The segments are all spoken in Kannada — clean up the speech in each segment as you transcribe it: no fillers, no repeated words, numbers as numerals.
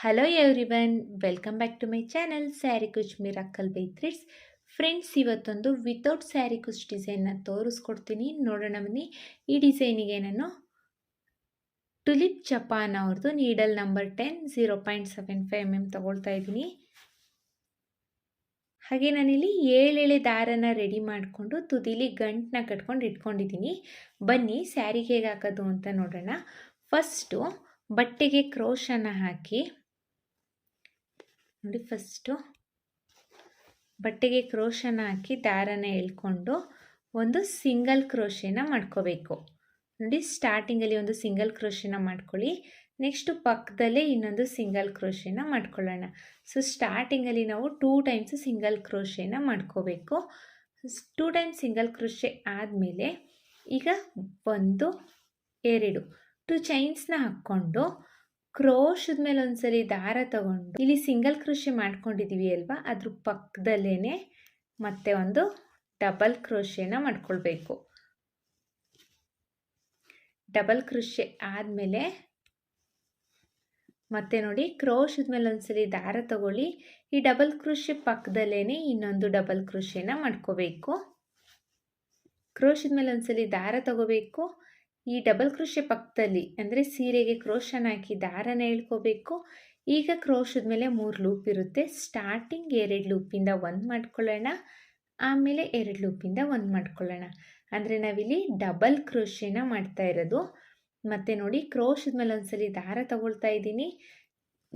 Hello everyone, welcome back to my channel sari ಕುಚ್ ಮಿರಾಕಲ್ ಬೈ ಥ್ರೆಡ್ಸ್. ಫ್ರೆಂಡ್ಸ್, ಇವತ್ತೊಂದು ವಿತೌಟ್ ಸ್ಯಾರಿ ಕುಚ್ ಡಿಸೈನ್ನ ತೋರಿಸ್ಕೊಡ್ತೀನಿ. ನೋಡೋಣ ಬನ್ನಿ. ಈ ಡಿಸೈನಿಗೆ ನಾನು ಟುಲಿಪ್ ಜಪಾನ್ ಅವ್ರದ್ದು ನೀಡಲ್ ನಂಬರ್ 10 0.75 mm ತಗೊಳ್ತಾ ಇದ್ದೀನಿ. ಹಾಗೆ ನಾನಿಲ್ಲಿ ಏಳೆಳೆ ದಾರನ ರೆಡಿ ಮಾಡಿಕೊಂಡು ತುದಿಲಿ ಗಂಟನ್ನ ಕಟ್ಕೊಂಡು ಇಟ್ಕೊಂಡಿದ್ದೀನಿ. ಬನ್ನಿ ಸ್ಯಾರಿಗೆ ಹೇಗೆ ಹಾಕೋದು ಅಂತ ನೋಡೋಣ. ಫಸ್ಟು ಬಟ್ಟೆಗೆ ಕ್ರೋಶನ ಹಾಕಿ ನೋಡಿ. ಫಸ್ಟು ಬಟ್ಟೆಗೆ ಕ್ರೋಶನ ಹಾಕಿ ದಾರನ ಎಳ್ಕೊಂಡು ಒಂದು ಸಿಂಗಲ್ ಕ್ರೋಶೆನ ಮಾಡ್ಕೋಬೇಕು. ನೋಡಿ, ಸ್ಟಾರ್ಟಿಂಗಲ್ಲಿ ಒಂದು ಸಿಂಗಲ್ ಕ್ರೋಶೆನ ಮಾಡ್ಕೊಳ್ಳಿ. ನೆಕ್ಸ್ಟು ಪಕ್ಕದಲ್ಲೇ ಇನ್ನೊಂದು ಸಿಂಗಲ್ ಕ್ರೋಶೆನ ಮಾಡ್ಕೊಳ್ಳೋಣ. ಸೊ ಸ್ಟಾರ್ಟಿಂಗಲ್ಲಿ ನಾವು 2 ಟೈಮ್ಸ್ ಸಿಂಗಲ್ ಕ್ರೋಶೆನ ಮಾಡ್ಕೋಬೇಕು. 2 ಟೈಮ್ಸ್ ಸಿಂಗಲ್ ಕ್ರೋಶೆ ಆದಮೇಲೆ ಈಗ 1 2 2 ಚೈನ್ಸ್ನ ಹಾಕ್ಕೊಂಡು ಕ್ರೋಶದ ಮೇಲೆ ಒಂದ್ಸಲಿ ದಾರ ತಗೊಂಡು ಇಲ್ಲಿ ಸಿಂಗಲ್ ಕ್ರೋಶೆ ಮಾಡ್ಕೊಂಡಿದ್ದೀವಿ ಅಲ್ವಾ, ಅದ್ರ ಪಕ್ಕದಲ್ಲೇ ಮತ್ತೆ ಒಂದು ಡಬಲ್ ಕ್ರೋಶೆನ ಮಾಡ್ಕೊಳ್ಬೇಕು. ಡಬಲ್ ಕ್ರೋಶೆ ಆದಮೇಲೆ ಮತ್ತೆ ನೋಡಿ, ಕ್ರೋಶದ ಮೇಲೆ ಒಂದ್ಸಲಿ ದಾರ ತಗೊಳ್ಳಿ. ಈ ಡಬಲ್ ಕ್ರೋಶೆ ಪಕ್ಕದಲ್ಲೇ ಇನ್ನೊಂದು ಡಬಲ್ ಕ್ರೋಶೆನ ಮಾಡ್ಕೋಬೇಕು. ಕ್ರೋಶದ ಮೇಲೆ ಒಂದ್ಸಲಿ ದಾರ ತಗೋಬೇಕು. ಈ ಡಬಲ್ ಕ್ರೋಶೆ ಪಕ್ಕದಲ್ಲಿ ಅಂದರೆ ಸೀರೆಗೆ ಕ್ರೋಶನ ಹಾಕಿ ದಾರನ ಎಳ್ಕೋಬೇಕು. ಈಗ ಕ್ರೋಶದ ಮೇಲೆ 3 ಲೂಪ್ ಇರುತ್ತೆ. ಸ್ಟಾರ್ಟಿಂಗ್ 2 ಲೂಪಿಂದ 1 ಮಾಡ್ಕೊಳ್ಳೋಣ, ಆಮೇಲೆ 2 ಲೂಪಿಂದ 1 ಮಾಡ್ಕೊಳ್ಳೋಣ. ಅಂದರೆ ನಾವಿಲ್ಲಿ ಡಬಲ್ ಕ್ರೋಶೆನ ಮಾಡ್ತಾ ಇರೋದು. ಮತ್ತು ನೋಡಿ, ಕ್ರೋಶದ ಮೇಲೆ ಒಂದ್ಸಲಿ ದಾರ ತಗೊಳ್ತಾ ಇದ್ದೀನಿ.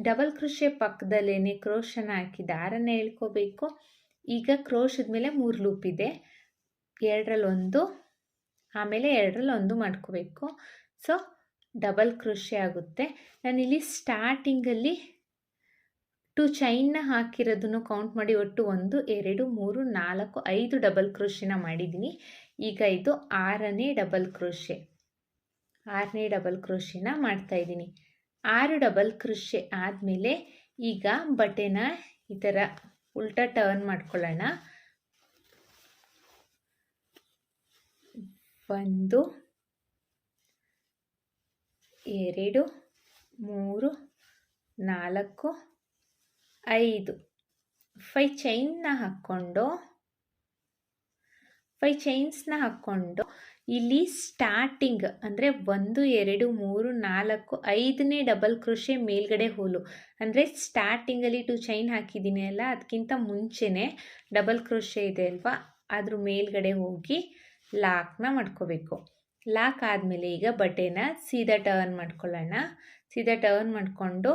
ಡಬಲ್ ಕ್ರೋಶೆ ಪಕ್ಕದಲ್ಲೇ ಕ್ರೋಶನ ಹಾಕಿ ದಾರನ ಎಳ್ಕೋಬೇಕು. ಈಗ ಕ್ರೋಶದ ಮೇಲೆ 3 ಲೂಪ್ ಇದೆ. 2ರಲ್ಲಿ 1, ಆಮೇಲೆ 2ರಲ್ಲಿ 1 ಮಾಡ್ಕೋಬೇಕು. ಸೊ ಡಬಲ್ ಕ್ರೋಶೆ ಆಗುತ್ತೆ. ನಾನಿಲ್ಲಿ ಸ್ಟಾರ್ಟಿಂಗಲ್ಲಿ 2 ಚೈನ್ನ ಹಾಕಿರೋದನ್ನು ಕೌಂಟ್ ಮಾಡಿ ಒಟ್ಟು 1 2 3 4 5 ಡಬಲ್ ಕ್ರೋಶೆನ ಮಾಡಿದ್ದೀನಿ. ಈಗ ಇದು 6ನೇ ಡಬಲ್ ಕ್ರೋಶೆ. 6ನೇ ಡಬಲ್ ಕ್ರೋಶೆನ ಮಾಡ್ತಾಯಿದ್ದೀನಿ. 6 ಡಬಲ್ ಕ್ರೋಶೆ ಆದಮೇಲೆ ಈಗ ಬಟ್ಟೆನ ಈ ಥರ ಉಲ್ಟಾ ಟರ್ನ್ ಮಾಡ್ಕೊಳ್ಳೋಣ. 1 2 3 4 5 5 ಚೈನ್ನ ಹಾಕ್ಕೊಂಡು ಇಲ್ಲಿ ಸ್ಟಾರ್ಟಿಂಗ್ ಅಂದರೆ 1 2 3 4 5ನೇ ಡಬಲ್ ಕ್ರೋಶೆ ಮೇಲ್ಗಡೆ ಹೋಲು. ಅಂದರೆ ಸ್ಟಾರ್ಟಿಂಗಲ್ಲಿ 2 ಚೈನ್ ಹಾಕಿದ್ದೀನಿ ಅಲ್ಲ, ಅದಕ್ಕಿಂತ ಮುಂಚೆನೇ ಡಬಲ್ ಕ್ರೋಶೆ ಇದೆ ಅಲ್ವಾ, ಅದ್ರ ಮೇಲ್ಗಡೆ ಹೋಗಿ ಲಾಕ್ನ ಮಾಡ್ಕೋಬೇಕು. ಲಾಕ್ ಆದಮೇಲೆ ಈಗ ಬಟ್ಟೆನ ಸೀದಾ ಟರ್ನ್ ಮಾಡ್ಕೊಳ್ಳೋಣ. ಸೀದಾ ಟರ್ನ್ ಮಾಡಿಕೊಂಡು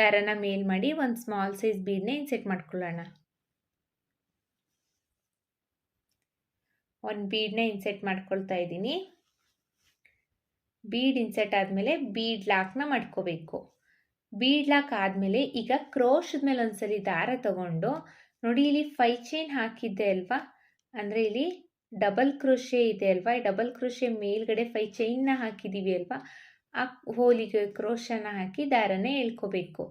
ದಾರನ ಮೇಲ್ ಮಾಡಿ ಒಂದು ಸ್ಮಾಲ್ ಸೈಜ್ ಬೀಡ್ನ ಇನ್ಸೆಟ್ ಮಾಡ್ಕೊಳ್ಳೋಣ. ಒಂದು ಬೀಡ್ನ ಇನ್ಸೆಟ್ ಮಾಡ್ಕೊಳ್ತಾ ಇದ್ದೀನಿ. ಬೀಡ್ ಇನ್ಸೆಟ್ ಆದಮೇಲೆ ಬೀಡ್ ಲಾಕ್ನ ಮಾಡ್ಕೋಬೇಕು. ಬೀಡ್ ಲಾಕ್ ಆದಮೇಲೆ ಈಗ ಕ್ರೋಶದ ಮೇಲೆ ಒಂದ್ಸಲಿ ದಾರ ತಗೊಂಡು ನೋಡಿ, ಇಲ್ಲಿ 5 ಚೈನ್ ಹಾಕಿದ್ದೆ ಅಲ್ವಾ, ಅಂದರೆ ಇಲ್ಲಿ ಡಬಲ್ ಕ್ರೋಶೆ ಇದೆ ಅಲ್ವಾ, ಈ ಡಬಲ್ ಕ್ರೋಶೆ ಮೇಲ್ಗಡೆ 5 ಚೈನ್ನ ಹಾಕಿದ್ದೀವಿ ಅಲ್ವಾ, ಆ ಹೋಲಿಗೆ ಕ್ರೋಶನ ಹಾಕಿ ದಾರನ ಎಳ್ಕೋಬೇಕು.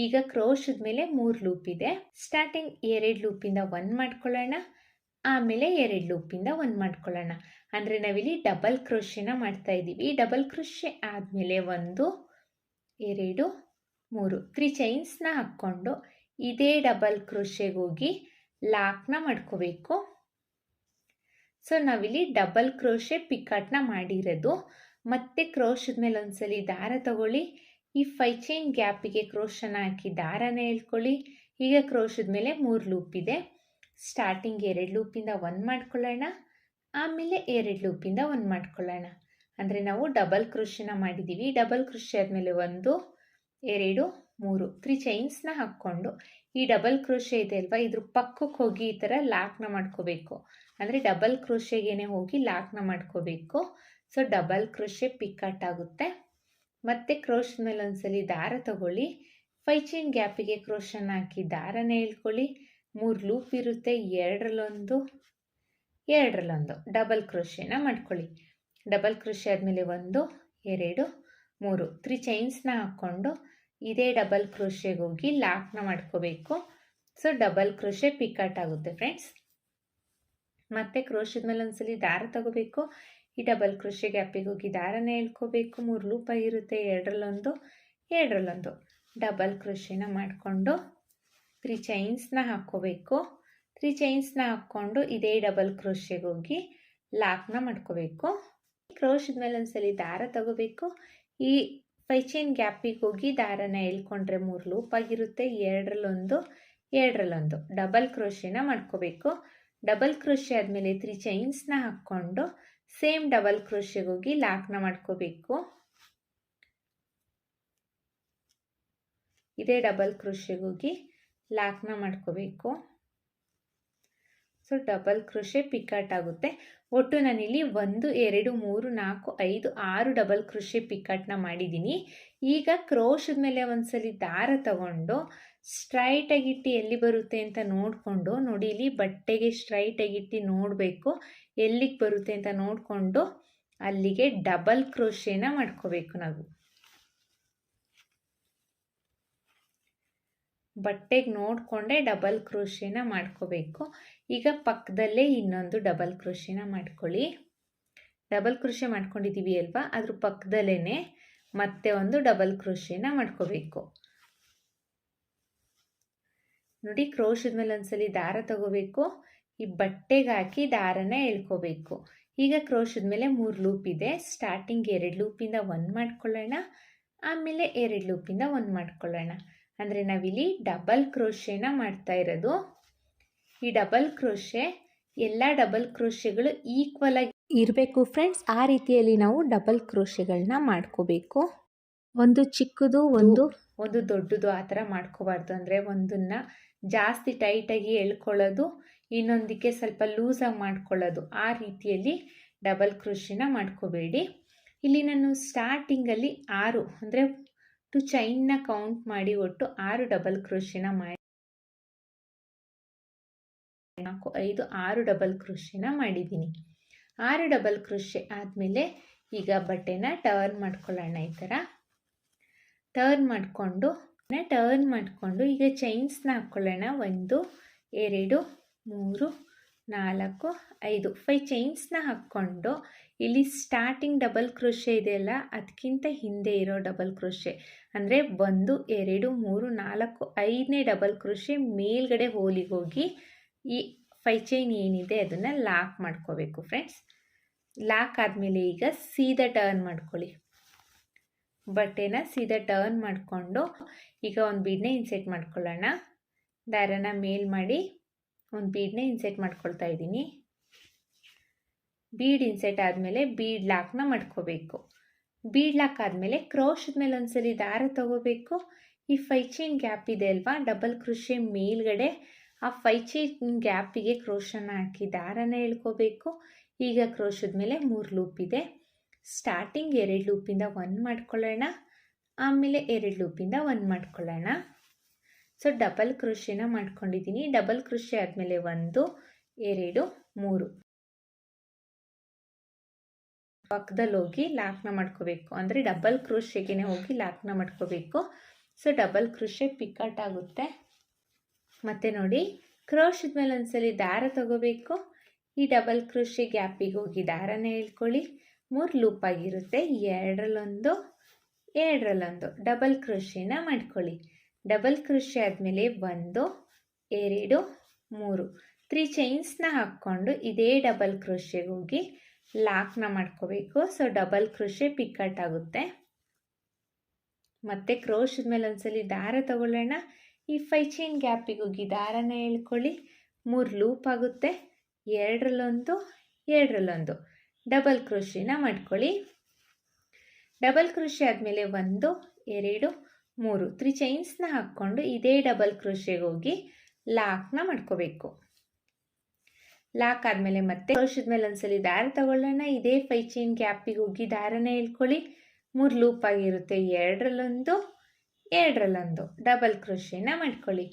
ಈಗ ಕ್ರೋಶದ ಮೇಲೆ 3 ಲೂಪ್ ಇದೆ. ಸ್ಟಾರ್ಟಿಂಗ್ 2 ಲೂಪಿಂದ 1 ಮಾಡ್ಕೊಳ್ಳೋಣ, ಆಮೇಲೆ 2 ಲೂಪಿಂದ 1 ಮಾಡ್ಕೊಳ್ಳೋಣ. ಅಂದರೆ ನಾವಿಲ್ಲಿ ಡಬಲ್ ಕ್ರೋಶೆನ ಮಾಡ್ತಾ ಇದ್ದೀವಿ. ಡಬಲ್ ಕ್ರೋಶೆ ಆದಮೇಲೆ 1 2 3 3 ಚೈನ್ಸ್ನ ಹಾಕ್ಕೊಂಡು ಇದೇ ಡಬಲ್ ಕ್ರೋಶೆಗೆ ಹೋಗಿ ಲಾಕ್ನ ಮಾಡ್ಕೋಬೇಕು. ಸೊ ನಾವಿಲ್ಲಿ ಡಬಲ್ ಕ್ರೋಶೆ ಪಿಕಾಟ್ನ ಮಾಡಿರೋದು. ಮತ್ತೆ ಕ್ರೋಶದ ಮೇಲೆ ಒಂದ್ಸಲಿ ದಾರ ತಗೊಳ್ಳಿ. ಈ 5 ಚೈನ್ ಗ್ಯಾಪಿಗೆ ಕ್ರೋಶನ ಹಾಕಿ ದಾರನ ಎಳ್ಕೊಳ್ಳಿ. ಈಗ ಕ್ರೋಶದ ಮೇಲೆ 3 ಲೂಪ್ ಇದೆ. ಸ್ಟಾರ್ಟಿಂಗ್ 2 ಲೂಪಿಂದ 1 ಮಾಡ್ಕೊಳ್ಳೋಣ, ಆಮೇಲೆ 2 ಲೂಪಿಂದ 1 ಮಾಡ್ಕೊಳ್ಳೋಣ. ಅಂದರೆ ನಾವು ಡಬಲ್ ಕ್ರೋಶೆನ ಮಾಡಿದ್ದೀವಿ. ಡಬಲ್ ಕ್ರೋಶೆ ಆದಮೇಲೆ 1 2 3 3 ಚೈನ್ಸ್ನ ಹಾಕ್ಕೊಂಡು ಈ ಡಬಲ್ ಕ್ರೋಶೆ ಇದೆ ಅಲ್ವಾ, ಇದ್ರ ಪಕ್ಕಕ್ಕೆ ಹೋಗಿ ಈ ಥರ ಲಾಕ್ನ ಮಾಡ್ಕೋಬೇಕು. ಅಂದರೆ ಡಬಲ್ ಕ್ರೋಶೆಗೇನೆ ಹೋಗಿ ಲಾಕ್ನ ಮಾಡ್ಕೋಬೇಕು. ಸೊ ಡಬಲ್ ಕ್ರೋಶೆ ಪಿಕಾಟ್ ಆಗುತ್ತೆ. ಮತ್ತು ಕ್ರೋಶದ ಮೇಲೆ ಒಂದ್ಸಲಿ ದಾರ ತಗೊಳ್ಳಿ. 5 ಚೈನ್ ಗ್ಯಾಪಿಗೆ ಕ್ರೋಶನ ಹಾಕಿ ದಾರನ ಎಳ್ಕೊಳ್ಳಿ. 3 ಲೂಪ್ ಇರುತ್ತೆ. 2ರಲ್ಲಿ 1 ಡಬಲ್ ಕ್ರೋಶೆನ ಮಾಡ್ಕೊಳ್ಳಿ. ಡಬಲ್ ಕ್ರೋಶೆ ಆದಮೇಲೆ 1 2 3 3 ಚೈನ್ಸ್ನ ಹಾಕ್ಕೊಂಡು ಇದೇ ಡಬಲ್ ಕ್ರೋಶೆಗೆ ಹೋಗಿ ಲಾಕ್ನ ಮಾಡ್ಕೋಬೇಕು. ಸೊ ಡಬಲ್ ಕ್ರೋಶೆ ಪಿಕಾಟ್ ಆಗುತ್ತೆ ಫ್ರೆಂಡ್ಸ್. ಮತ್ತು ಕ್ರೋಶದ ಮೇಲೆ ಒಂದ್ಸಲಿ ದಾರ ತಗೋಬೇಕು. ಈ ಡಬಲ್ ಕ್ರೋಶೆ ಗ್ಯಾಪಿಗೆ ಹೋಗಿ ದಾರನ ಎಳ್ಕೋಬೇಕು. 3 ಲೂಪ್ ಆಗಿರುತ್ತೆ. 2ರಲ್ಲಿ 1 2ರಲ್ಲಿ 1 ಡಬಲ್ ಕ್ರೋಶೆನ ಮಾಡಿಕೊಂಡು 3 ಚೈನ್ಸ್ನ ಹಾಕ್ಕೋಬೇಕು. 3 ಚೈನ್ಸ್ನ ಹಾಕ್ಕೊಂಡು ಇದೇ ಡಬಲ್ ಕ್ರೋಶೆಗೆ ಹೋಗಿ ಲಾಕ್ನ ಮಾಡ್ಕೋಬೇಕು. ಕ್ರೋಶದ ಮೇಲೆ ಒಂದ್ಸಲಿ ದಾರ ತಗೋಬೇಕು. ಈ 5 ಚೈನ್ ಗ್ಯಾಪಿಗೆ ಹೋಗಿ ದಾರನ ಎಳ್ಕೊಂಡ್ರೆ 3 ಲೂಪ್ ಆಗಿರುತ್ತೆ. ಎರಡರಲ್ಲೊಂದು ಡಬಲ್ ಕ್ರೋಶೆನ ಮಾಡ್ಕೋಬೇಕು. ಡಬಲ್ ಕ್ರೋಶೆ ಆದಮೇಲೆ 3 ಚೈನ್ಸ್ನ ಹಾಕ್ಕೊಂಡು ಸೇಮ್ ಡಬಲ್ ಕ್ರೋಶೆಗೆ ಹೋಗಿ ಲಾಕ್ನ ಮಾಡ್ಕೋಬೇಕು. ಇದೇ ಡಬಲ್ ಕ್ರೋಶೆಗೆ ಹೋಗಿ ಲಾಕ್ನ ಮಾಡ್ಕೋಬೇಕು. ಸೊ ಡಬಲ್ ಕ್ರೋಶೆ ಪಿಕಾಟ್ ಆಗುತ್ತೆ. ಒಟ್ಟು ನಾನಿಲ್ಲಿ 1 2 3 4 5 6 ಡಬಲ್ ಕ್ರೋಶೆ ಪಿಕಾಟ್ನ ಮಾಡಿದ್ದೀನಿ. ಈಗ ಕ್ರೋಶದ ಮೇಲೆ ಒಂದ್ಸಲಿ ದಾರ ತಗೊಂಡು ಸ್ಟ್ರೈಟಾಗಿಟ್ಟು ಎಲ್ಲಿ ಬರುತ್ತೆ ಅಂತ ನೋಡಿಕೊಂಡು, ನೋಡಿ ಇಲ್ಲಿ ಬಟ್ಟೆಗೆ ಸ್ಟ್ರೈಟಾಗಿಟ್ಟು ನೋಡಬೇಕು ಎಲ್ಲಿಗೆ ಬರುತ್ತೆ ಅಂತ ನೋಡಿಕೊಂಡು ಅಲ್ಲಿಗೆ ಡಬಲ್ ಕ್ರೋಶೆನ ಮಾಡ್ಕೋಬೇಕು. ನಾವು ಬಟ್ಟೆಗೆ ನೋಡಿಕೊಂಡೇ ಡಬಲ್ ಕ್ರೋಶೆನ ಮಾಡ್ಕೋಬೇಕು. ಈಗ ಪಕ್ಕದಲ್ಲೇ ಇನ್ನೊಂದು ಡಬಲ್ ಕ್ರೋಶೆನ ಮಾಡ್ಕೊಳ್ಳಿ. ಡಬಲ್ ಕ್ರೋಶೆ ಮಾಡ್ಕೊಂಡಿದ್ದೀವಿ ಅಲ್ವಾ, ಅದ್ರ ಪಕ್ಕದಲ್ಲೇ ಮತ್ತೆ ಒಂದು ಡಬಲ್ ಕ್ರೋಶೆನ ಮಾಡ್ಕೋಬೇಕು. ನೋಡಿ ಕ್ರೋಶದ ಮೇಲೆ ಒಂದ್ಸಲಿ ದಾರ ತಗೋಬೇಕು. ಈ ಬಟ್ಟೆಗೆ ಹಾಕಿ ದಾರನ ಎಳ್ಕೋಬೇಕು. ಈಗ ಕ್ರೋಶದ ಮೇಲೆ 3 ಲೂಪ್ ಇದೆ. ಸ್ಟಾರ್ಟಿಂಗ್ 2 ಲೂಪಿಂದ 1 ಮಾಡ್ಕೊಳ್ಳೋಣ, ಆಮೇಲೆ 2 ಲೂಪಿಂದ 1 ಮಾಡ್ಕೊಳ್ಳೋಣ. ಅಂದರೆ ನಾವಿಲ್ಲಿ ಡಬಲ್ ಕ್ರೋಶೆನ ಮಾಡ್ತಾ ಇರೋದು. ಈ ಡಬಲ್ ಕ್ರೋಶೆ ಎಲ್ಲ ಡಬಲ್ ಕ್ರೋಶೆಗಳು ಈಕ್ವಲ್ ಆಗಿ ಇರಬೇಕು ಫ್ರೆಂಡ್ಸ್. ಆ ರೀತಿಯಲ್ಲಿ ನಾವು ಡಬಲ್ ಕ್ರೋಶೆಗಳನ್ನ ಮಾಡ್ಕೋಬೇಕು. ಒಂದು ಚಿಕ್ಕದು ಒಂದು ದೊಡ್ಡದು ಆ ಥರ ಮಾಡ್ಕೋಬಾರ್ದು. ಅಂದರೆ ಒಂದನ್ನು ಜಾಸ್ತಿ ಟೈಟಾಗಿ ಎಳ್ಕೊಳ್ಳೋದು, ಇನ್ನೊಂದಕ್ಕೆ ಸ್ವಲ್ಪ ಲೂಸಾಗಿ ಮಾಡ್ಕೊಳ್ಳೋದು, ಆ ರೀತಿಯಲ್ಲಿ ಡಬಲ್ ಕ್ರೋಶೆನ ಮಾಡ್ಕೋಬೇಡಿ. ಇಲ್ಲಿ ನಾನು ಸ್ಟಾರ್ಟಿಂಗಲ್ಲಿ 6 ಅಂದರೆ 2 ಚೈನ್ನ ಕೌಂಟ್ ಮಾಡಿ ಒಟ್ಟು 6 ಡಬಲ್ ಕ್ರೋಶೆನ ಮಾಡಿ 4 5 6 ಡಬಲ್ ಕ್ರೋಶೆನ ಮಾಡಿದ್ದೀನಿ. 6 ಡಬಲ್ ಕ್ರೋಶೆ ಆದಮೇಲೆ ಈಗ ಬಟ್ಟೆನ ಟರ್ನ್ ಮಾಡ್ಕೊಳ್ಳೋಣ. ಈ ಥರ ಟರ್ನ್ ಮಾಡಿಕೊಂಡು ಈಗ ಚೈನ್ಸ್ನ ಹಾಕ್ಕೊಳ್ಳೋಣ. 1 2 3 4 5 5 ಚೈನ್ಸ್ನ ಹಾಕ್ಕೊಂಡು ಇಲ್ಲಿ ಸ್ಟಾರ್ಟಿಂಗ್ ಡಬಲ್ ಕ್ರೋಶೆ ಇದೆಯಲ್ಲ ಅದಕ್ಕಿಂತ ಹಿಂದೆ ಇರೋ ಡಬಲ್ ಕ್ರೋಶೆ ಅಂದರೆ 1 2 3 4 5ನೇ ಡಬಲ್ ಕ್ರೋಶೆ ಮೇಲ್ಗಡೆ ಹೋಲಿಗೆ ಹೋಗಿ ಈ 5 ಚೈನ್ ಏನಿದೆ ಅದನ್ನು ಲಾಕ್ ಮಾಡ್ಕೋಬೇಕು ಫ್ರೆಂಡ್ಸ್. ಲಾಕ್ ಆದಮೇಲೆ ಈಗ ಸೀದಾ ಟರ್ನ್ ಮಾಡ್ಕೊಳ್ಳಿ. ಬಟ್ಟೆನ ಸೀದಾ ಟರ್ನ್ ಮಾಡಿಕೊಂಡು ಈಗ ಒಂದು ಬೀಡನ್ನ ಇನ್ಸೆಟ್ ಮಾಡ್ಕೊಳ್ಳೋಣ. ದಾರನ ಮೇಲ್ ಮಾಡಿ ಒಂದು ಬೀಡನ್ನ ಇನ್ಸೆಟ್ ಮಾಡ್ಕೊಳ್ತಾ ಇದ್ದೀನಿ. ಬೀಡ್ ಇನ್ಸೆಟ್ ಆದಮೇಲೆ ಬೀಡ್ ಲಾಕ್ನ ಮಾಡ್ಕೋಬೇಕು. ಬೀಡ್ ಲಾಕ್ ಆದಮೇಲೆ ಕ್ರೋಶದ ಮೇಲೆ ಒಂದ್ಸಲಿ ದಾರ ತಗೋಬೇಕು. ಈ 5 ಚೈನ್ ಗ್ಯಾಪ್ ಇದೆ ಅಲ್ವಾ, ಡಬಲ್ ಕ್ರೋಶೆ ಮೇಲ್ಗಡೆ ಆ 5 ಚೈನ್ ಗ್ಯಾಪಿಗೆ ಕ್ರೋಶನ ಹಾಕಿ ದಾರನ ಎಳ್ಕೋಬೇಕು. ಈಗ ಕ್ರೋಶದ ಮೇಲೆ 3 ಲೂಪ್ ಇದೆ. ಸ್ಟಾರ್ಟಿಂಗ್ 2 ಲೂಪಿಂದ 1 ಮಾಡ್ಕೊಳ್ಳೋಣ, ಆಮೇಲೆ 2 ಲೂಪಿಂದ 1 ಮಾಡ್ಕೊಳ್ಳೋಣ. ಸೊ ಡಬಲ್ ಕ್ರೋಶೆನ ಮಾಡ್ಕೊಂಡಿದ್ದೀನಿ. ಡಬಲ್ ಕ್ರೋಶೆ ಆದಮೇಲೆ 1 2 3 ಪಕ್ಕದಲ್ಲಿ ಹೋಗಿ ಲಾಕ್ನ ಮಾಡ್ಕೋಬೇಕು. ಅಂದರೆ ಡಬಲ್ ಕ್ರೋಶೆಗೆ ಹೋಗಿ ಲಾಕ್ನ ಮಾಡ್ಕೋಬೇಕು. ಸೊ ಡಬಲ್ ಕ್ರೋಶೆ ಪಿಕಾಟ್ ಆಗುತ್ತೆ. ಮತ್ತು ನೋಡಿ ಕ್ರೋಶದ ಮೇಲೆ ಒಂದ್ಸಲಿ ದಾರ ತಗೋಬೇಕು. ಈ ಡಬಲ್ ಕ್ರೋಶೆ ಗ್ಯಾಪಿಗೆ ಹೋಗಿ ದಾರನ ಹೇಳ್ಕೊಳ್ಳಿ. 3 ಲೂಪ್ ಆಗಿರುತ್ತೆ. ಎರಡರಲ್ಲೊಂದು ಡಬಲ್ ಕ್ರೋಶೆನ ಮಾಡ್ಕೊಳ್ಳಿ. ಡಬಲ್ ಕ್ರೋಶೆ ಆದಮೇಲೆ 1 2 3 3 ಚೈನ್ಸ್ನ ಹಾಕ್ಕೊಂಡು ಇದೇ ಡಬಲ್ ಕ್ರೋಶೆಗೆ ಹೋಗಿ ಲಾಕ್ನ ಮಾಡ್ಕೋಬೇಕು. ಸೊ ಡಬಲ್ ಕ್ರೋಶೆ ಪಿಕಾಟ್ ಆಗುತ್ತೆ. ಮತ್ತು ಕ್ರೋಶದ ಮೇಲೆ ಒಂದ್ಸಲಿ ದಾರ ತಗೊಳ್ಳೋಣ. ಈ 5 ಚೈನ್ ಗ್ಯಾಪಿಗೆ ಹೋಗಿ ದಾರನ ಹೇಳ್ಕೊಳ್ಳಿ. 3 ಲೂಪ್ ಆಗುತ್ತೆ. ಎರಡರಲ್ಲೊಂದು ಡಬಲ್ ಕ್ರೋಶೆನ ಮಾಡ್ಕೊಳ್ಳಿ. ಡಬಲ್ ಕ್ರೋಶೆ ಆದಮೇಲೆ 1 2 3 3 ಚೈನ್ಸ್ನ ಹಾಕ್ಕೊಂಡು ಇದೇ ಡಬಲ್ ಕ್ರೋಶೆಗೆ ಹೋಗಿ ಲಾಕ್ನ ಮಾಡ್ಕೋಬೇಕು. ಲಾಕ್ ಆದಮೇಲೆ ಮತ್ತೆ ಕ್ರೋಶದ ಮೇಲೆ ಒಂದ್ಸಲಿ ದಾರ ತಗೊಳ್ಳೋಣ. ಇದೇ 5 ಚೈನ್ ಗ್ಯಾಪಿಗೆ ಹೋಗಿ ದಾರನ ಹೇಳ್ಕೊಳ್ಳಿ. 3 ಲೂಪ್ ಆಗಿರುತ್ತೆ. ಎರಡರಲ್ಲೊಂದು ಡಬಲ್ ಕ್ರೋಶೆನ ಮಾಡ್ಕೊಳ್ಳಿ.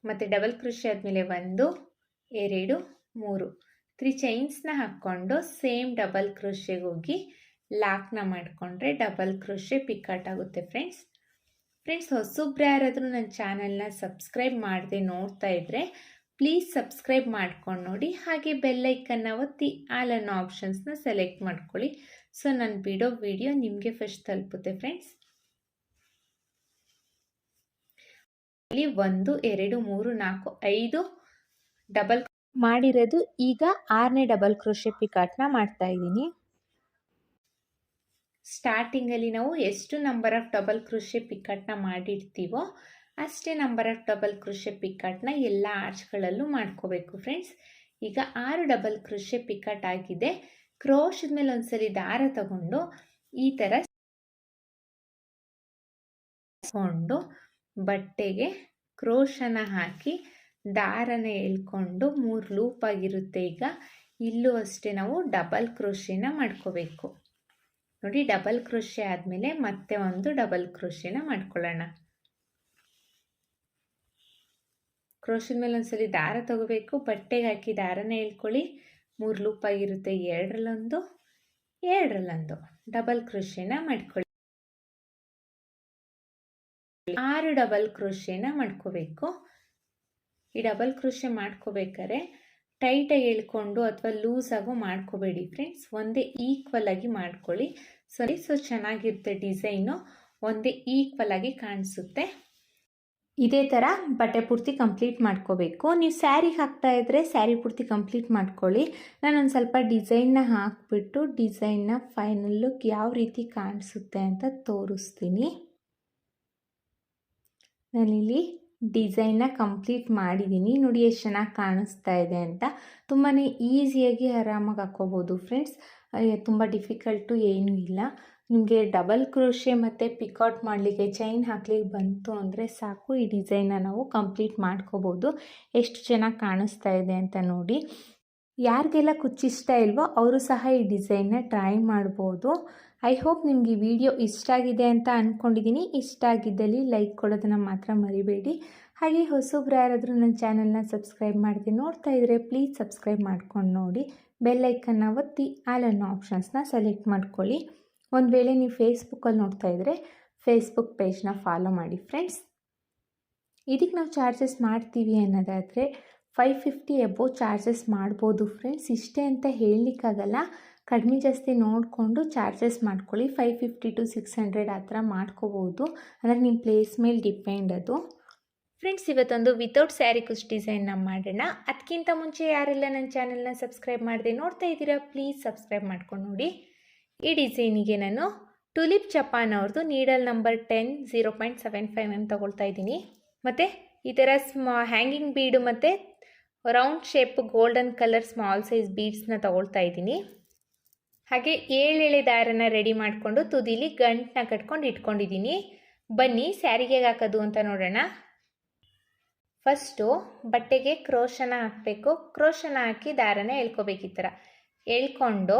ಮತ್ತು ಡಬಲ್ ಕ್ರೋಶೆ ಆದಮೇಲೆ 1 2 3 3 ಚೈನ್ಸ್ನ ಹಾಕ್ಕೊಂಡು ಸೇಮ್ ಡಬಲ್ ಕ್ರೋಶೆಗೆ ಹೋಗಿ ಲಾಕ್ನ ಮಾಡಿಕೊಂಡ್ರೆ ಡಬಲ್ ಕ್ರೋಶೆ ಪಿಕಾಟ್ ಆಗುತ್ತೆ ಫ್ರೆಂಡ್ಸ್. ಹೊಸಬ್ರು ಯಾರಾದರೂ ನನ್ನ ಚಾನಲ್ನ ಸಬ್ಸ್ಕ್ರೈಬ್ ಮಾಡದೆ ನೋಡ್ತಾ ಇದ್ದರೆ ಪ್ಲೀಸ್ ಸಬ್ಸ್ಕ್ರೈಬ್ ಮಾಡ್ಕೊಂಡು ನೋಡಿ. ಹಾಗೆ ಬೆಲ್ಲೈಕನ್ನ ಒತ್ತಿ ಆಲ್ ಅನ್ನೋ ಆಪ್ಷನ್ಸ್ನ ಸೆಲೆಕ್ಟ್ ಮಾಡ್ಕೊಳ್ಳಿ. ಸೊ ನಾನು ಬಿಡೋ ವಿಡಿಯೋ ನಿಮಗೆ ಫಸ್ಟ್ ತಲುಪುತ್ತೆ ಫ್ರೆಂಡ್ಸ್. ಇಲ್ಲಿ 1 2 3 4 5 ಡಬಲ್ ಮಾಡಿರೋದು. ಈಗ 6ನೇ ಡಬಲ್ ಕ್ರೋಶೆ ಪಿಕಾಟ್ನ ಮಾಡ್ತಾ ಇದ್ದೀನಿ. ಸ್ಟಾರ್ಟಿಂಗಲ್ಲಿ ನಾವು ಎಷ್ಟು ನಂಬರ್ ಆಫ್ ಡಬಲ್ ಕ್ರೋಶೆ ಪಿಕಾಟ್ನ ಮಾಡಿರ್ತೀವೋ ಅಷ್ಟೇ ನಂಬರ್ ಆಫ್ ಡಬಲ್ ಕ್ರೋಶೆ ಪಿಕಾಟ್ನ ಎಲ್ಲ ಆರ್ಚ್ಗಳಲ್ಲೂ ಮಾಡ್ಕೋಬೇಕು ಫ್ರೆಂಡ್ಸ್. ಈಗ 6 ಡಬಲ್ ಕ್ರೋಶೆ ಪಿಕಾಟ್ ಆಗಿದೆ. ಕ್ರೋಶದ ಮೇಲೆ ಒಂದ್ಸರಿ ದಾರ ತಗೊಂಡು ಈ ಥರ ಬಟ್ಟೆಗೆ ಕ್ರೋಶನ ಹಾಕಿ ದಾರನ ಎಳ್ಕೊಂಡು 3 ಲೂಪ್ ಆಗಿರುತ್ತೆ. ಈಗ ಇಲ್ಲೂ ಅಷ್ಟೇ ನಾವು ಡಬಲ್ ಕ್ರೋಶೆನ ಮಾಡ್ಕೋಬೇಕು. ನೋಡಿ, ಡಬಲ್ ಕ್ರೋಶೆ ಆದಮೇಲೆ ಮತ್ತೆ ಒಂದು ಡಬಲ್ ಕ್ರೋಶೆನ ಮಾಡ್ಕೊಳ್ಳೋಣ. ಕ್ರೋಶದ ಮೇಲೆ ಒಂದ್ಸಲಿ ದಾರ ತಗೋಬೇಕು, ಬಟ್ಟೆಗೆ ಹಾಕಿ ದಾರನ ಎಳ್ಕೊಳ್ಳಿ. 3 ಲೂಪ್ ಆಗಿರುತ್ತೆ. 2ರಲ್ಲೊಂದು 2ರಲ್ಲೊಂದು ಡಬಲ್ ಕ್ರೋಶೆನ ಮಾಡ್ಕೊಳ್ಳಿ. 6 ಡಬಲ್ ಕ್ರೋಶೆನ ಮಾಡ್ಕೋಬೇಕು. ಈ ಡಬಲ್ ಕ್ರೋಶೆ ಮಾಡ್ಕೋಬೇಕಾದ್ರೆ ಟೈಟಾಗಿ ಎಳ್ಕೊಂಡು ಅಥವಾ ಲೂಸ್ ಆಗೋ ಮಾಡ್ಕೋಬೇಡಿ ಫ್ರೆಂಡ್ಸ್. ಒಂದೇ ಈಕ್ವಲ್ ಆಗಿ ಮಾಡ್ಕೊಳ್ಳಿ. ಸೊ ಚೆನ್ನಾಗಿರುತ್ತೆ. ಡಿಸೈನು ಒಂದೇ ಈಕ್ವಲ್ ಆಗಿ ಕಾಣಿಸುತ್ತೆ. ಇದೇ ಥರ ಬಟ್ಟೆ ಪೂರ್ತಿ ಕಂಪ್ಲೀಟ್ ಮಾಡ್ಕೋಬೇಕು. ನೀವು ಸ್ಯಾರಿಗೆ ಹಾಕ್ತಾ ಇದ್ದರೆ ಸ್ಯಾರಿ ಪೂರ್ತಿ ಕಂಪ್ಲೀಟ್ ಮಾಡ್ಕೊಳ್ಳಿ. ನಾನೊಂದು ಸ್ವಲ್ಪ ಡಿಸೈನ್ನ ಹಾಕ್ಬಿಟ್ಟು ಡಿಸೈನ್ನ ಫೈನಲ್ ಲುಕ್ ಯಾವ ರೀತಿ ಕಾಣಿಸುತ್ತೆ ಅಂತ ತೋರಿಸ್ತೀನಿ. ನಾನಿಲ್ಲಿ ಡಿಸೈನ್ನ ಕಂಪ್ಲೀಟ್ ಮಾಡಿದ್ದೀನಿ. ನೋಡಿ ಎಷ್ಟು ಚೆನ್ನಾಗಿ ಕಾಣಿಸ್ತಾ ಇದೆ ಅಂತ. ತುಂಬಾ ಈಸಿಯಾಗಿ ಆರಾಮಾಗಿ ಹಾಕ್ಕೋಬೋದು ಫ್ರೆಂಡ್ಸ್. ತುಂಬ ಡಿಫಿಕಲ್ಟು ಏನೂ ಇಲ್ಲ. ನಿಮಗೆ ಡಬಲ್ ಕ್ರೋಶೆ ಮತ್ತು ಪಿಕಾಟ್ ಮಾಡಲಿಕ್ಕೆ ಚೈನ್ ಹಾಕ್ಲಿಕ್ಕೆ ಬಂತು ಅಂದರೆ ಸಾಕು, ಈ ಡಿಸೈನ್ನ ನಾವು ಕಂಪ್ಲೀಟ್ ಮಾಡ್ಕೋಬೋದು. ಎಷ್ಟು ಚೆನ್ನಾಗಿ ಕಾಣಿಸ್ತಾ ಇದೆ ಅಂತ ನೋಡಿ. ಯಾರಿಗೆಲ್ಲ ಕುಚ್ಚಿಷ್ಟ ಇಲ್ವೋ ಅವರು ಸಹ ಈ ಡಿಸೈನ್ನ ಟ್ರೈ ಮಾಡ್ಬೋದು. ಐ ಹೋಪ್ ನಿಮಗೆ ಈ ವಿಡಿಯೋ ಇಷ್ಟ ಆಗಿದೆ ಅಂತ ಅಂದ್ಕೊಂಡಿದ್ದೀನಿ. ಇಷ್ಟ ಆಗಿದ್ದಲ್ಲಿ ಲೈಕ್ ಕೊಡೋದನ್ನು ಮಾತ್ರ ಮರಿಬೇಡಿ. ಹಾಗೆ ಹೊಸಬ್ರು ಯಾರಾದರೂ ನನ್ನ ಚಾನಲ್ನ ಸಬ್ಸ್ಕ್ರೈಬ್ ಮಾಡದೆ ನೋಡ್ತಾ ಇದ್ದರೆ ಪ್ಲೀಸ್ ಸಬ್ಸ್ಕ್ರೈಬ್ ಮಾಡ್ಕೊಂಡು ನೋಡಿ. ಬೆಲ್ ಐಕನ್ನ ಒತ್ತಿ ಆಲ್ ಅನ್ನೋ ಆಪ್ಷನ್ಸ್ನ ಸೆಲೆಕ್ಟ್ ಮಾಡ್ಕೊಳ್ಳಿ. ಒಂದು ವೇಳೆ ನೀವು ಫೇಸ್ಬುಕ್ಕಲ್ಲಿ ನೋಡ್ತಾ ಇದ್ದರೆ ಫೇಸ್ಬುಕ್ ಪೇಜ್ನ ಫಾಲೋ ಮಾಡಿ ಫ್ರೆಂಡ್ಸ್. ಇದಕ್ಕೆ ನಾವು ಚಾರ್ಜಸ್ ಮಾಡ್ತೀವಿ ಅನ್ನೋದಾದರೆ 550 ಎಬೋ ಚಾರ್ಜಸ್ ಮಾಡ್ಬೋದು ಫ್ರೆಂಡ್ಸ್. ಇಷ್ಟೇ ಅಂತ ಹೇಳಲಿಕ್ಕಾಗಲ್ಲ, ಕಡಿಮೆ ಜಾಸ್ತಿ ನೋಡಿಕೊಂಡು ಚಾರ್ಜಸ್ ಮಾಡ್ಕೊಳ್ಳಿ. 550 to 600 ಆ ಥರ ಮಾಡ್ಕೋಬೋದು. ಅಂದರೆ ನಿಮ್ಮ ಪ್ಲೇಸ್ ಮೇಲೆ ಡಿಪೆಂಡ್ ಅದು. ಫ್ರೆಂಡ್ಸ್, ಇವತ್ತೊಂದು ವಿತೌಟ್ ಸ್ಯಾರಿ ಕುಚ್ ಡಿಸೈನ್ನ ಮಾಡೋಣ. ಅದಕ್ಕಿಂತ ಮುಂಚೆ ಯಾರೆಲ್ಲ ನನ್ನ ಚಾನಲ್ನ ಸಬ್ಸ್ಕ್ರೈಬ್ ಮಾಡದೆ ನೋಡ್ತಾ ಇದ್ದೀರಾ ಪ್ಲೀಸ್ ಸಬ್ಸ್ಕ್ರೈಬ್ ಮಾಡ್ಕೊಂಡು ನೋಡಿ. ಈ ಡಿಸೈನಿಗೆ ನಾನು ಟುಲಿಪ್ ಜಪಾನ್ ಅವ್ರದ್ದು ನೀಡಲ್ ನಂಬರ್ 10 0.75 mm ತಗೊಳ್ತಾ ಇದ್ದೀನಿ. ಮತ್ತು ಈ ಥರ ಹ್ಯಾಂಗಿಂಗ್ ಬೀಡು ಮತ್ತು round shape golden colour small size ಬೀಡ್ಸ್ನ ತಗೊಳ್ತಾ ಇದ್ದೀನಿ. ಹಾಗೆ 7 ಎಳೆ ದಾರನ ರೆಡಿ ಮಾಡಿಕೊಂಡು ತುದಿಲಿ ಗಂಟನ್ನ ಕಟ್ಕೊಂಡು ಇಟ್ಕೊಂಡಿದ್ದೀನಿ. ಬನ್ನಿ ಸ್ಯಾರಿಗೆ ಹಾಕೋದು ಅಂತ ನೋಡೋಣ. ಫಸ್ಟು ಬಟ್ಟೆಗೆ ಕ್ರೋಶನ ಹಾಕಬೇಕು. ಕ್ರೋಶನ ಹಾಕಿ ದಾರನ ಎಳ್ಕೋಬೇಕು. ಈ ಥರ ಎಳ್ಕೊಂಡು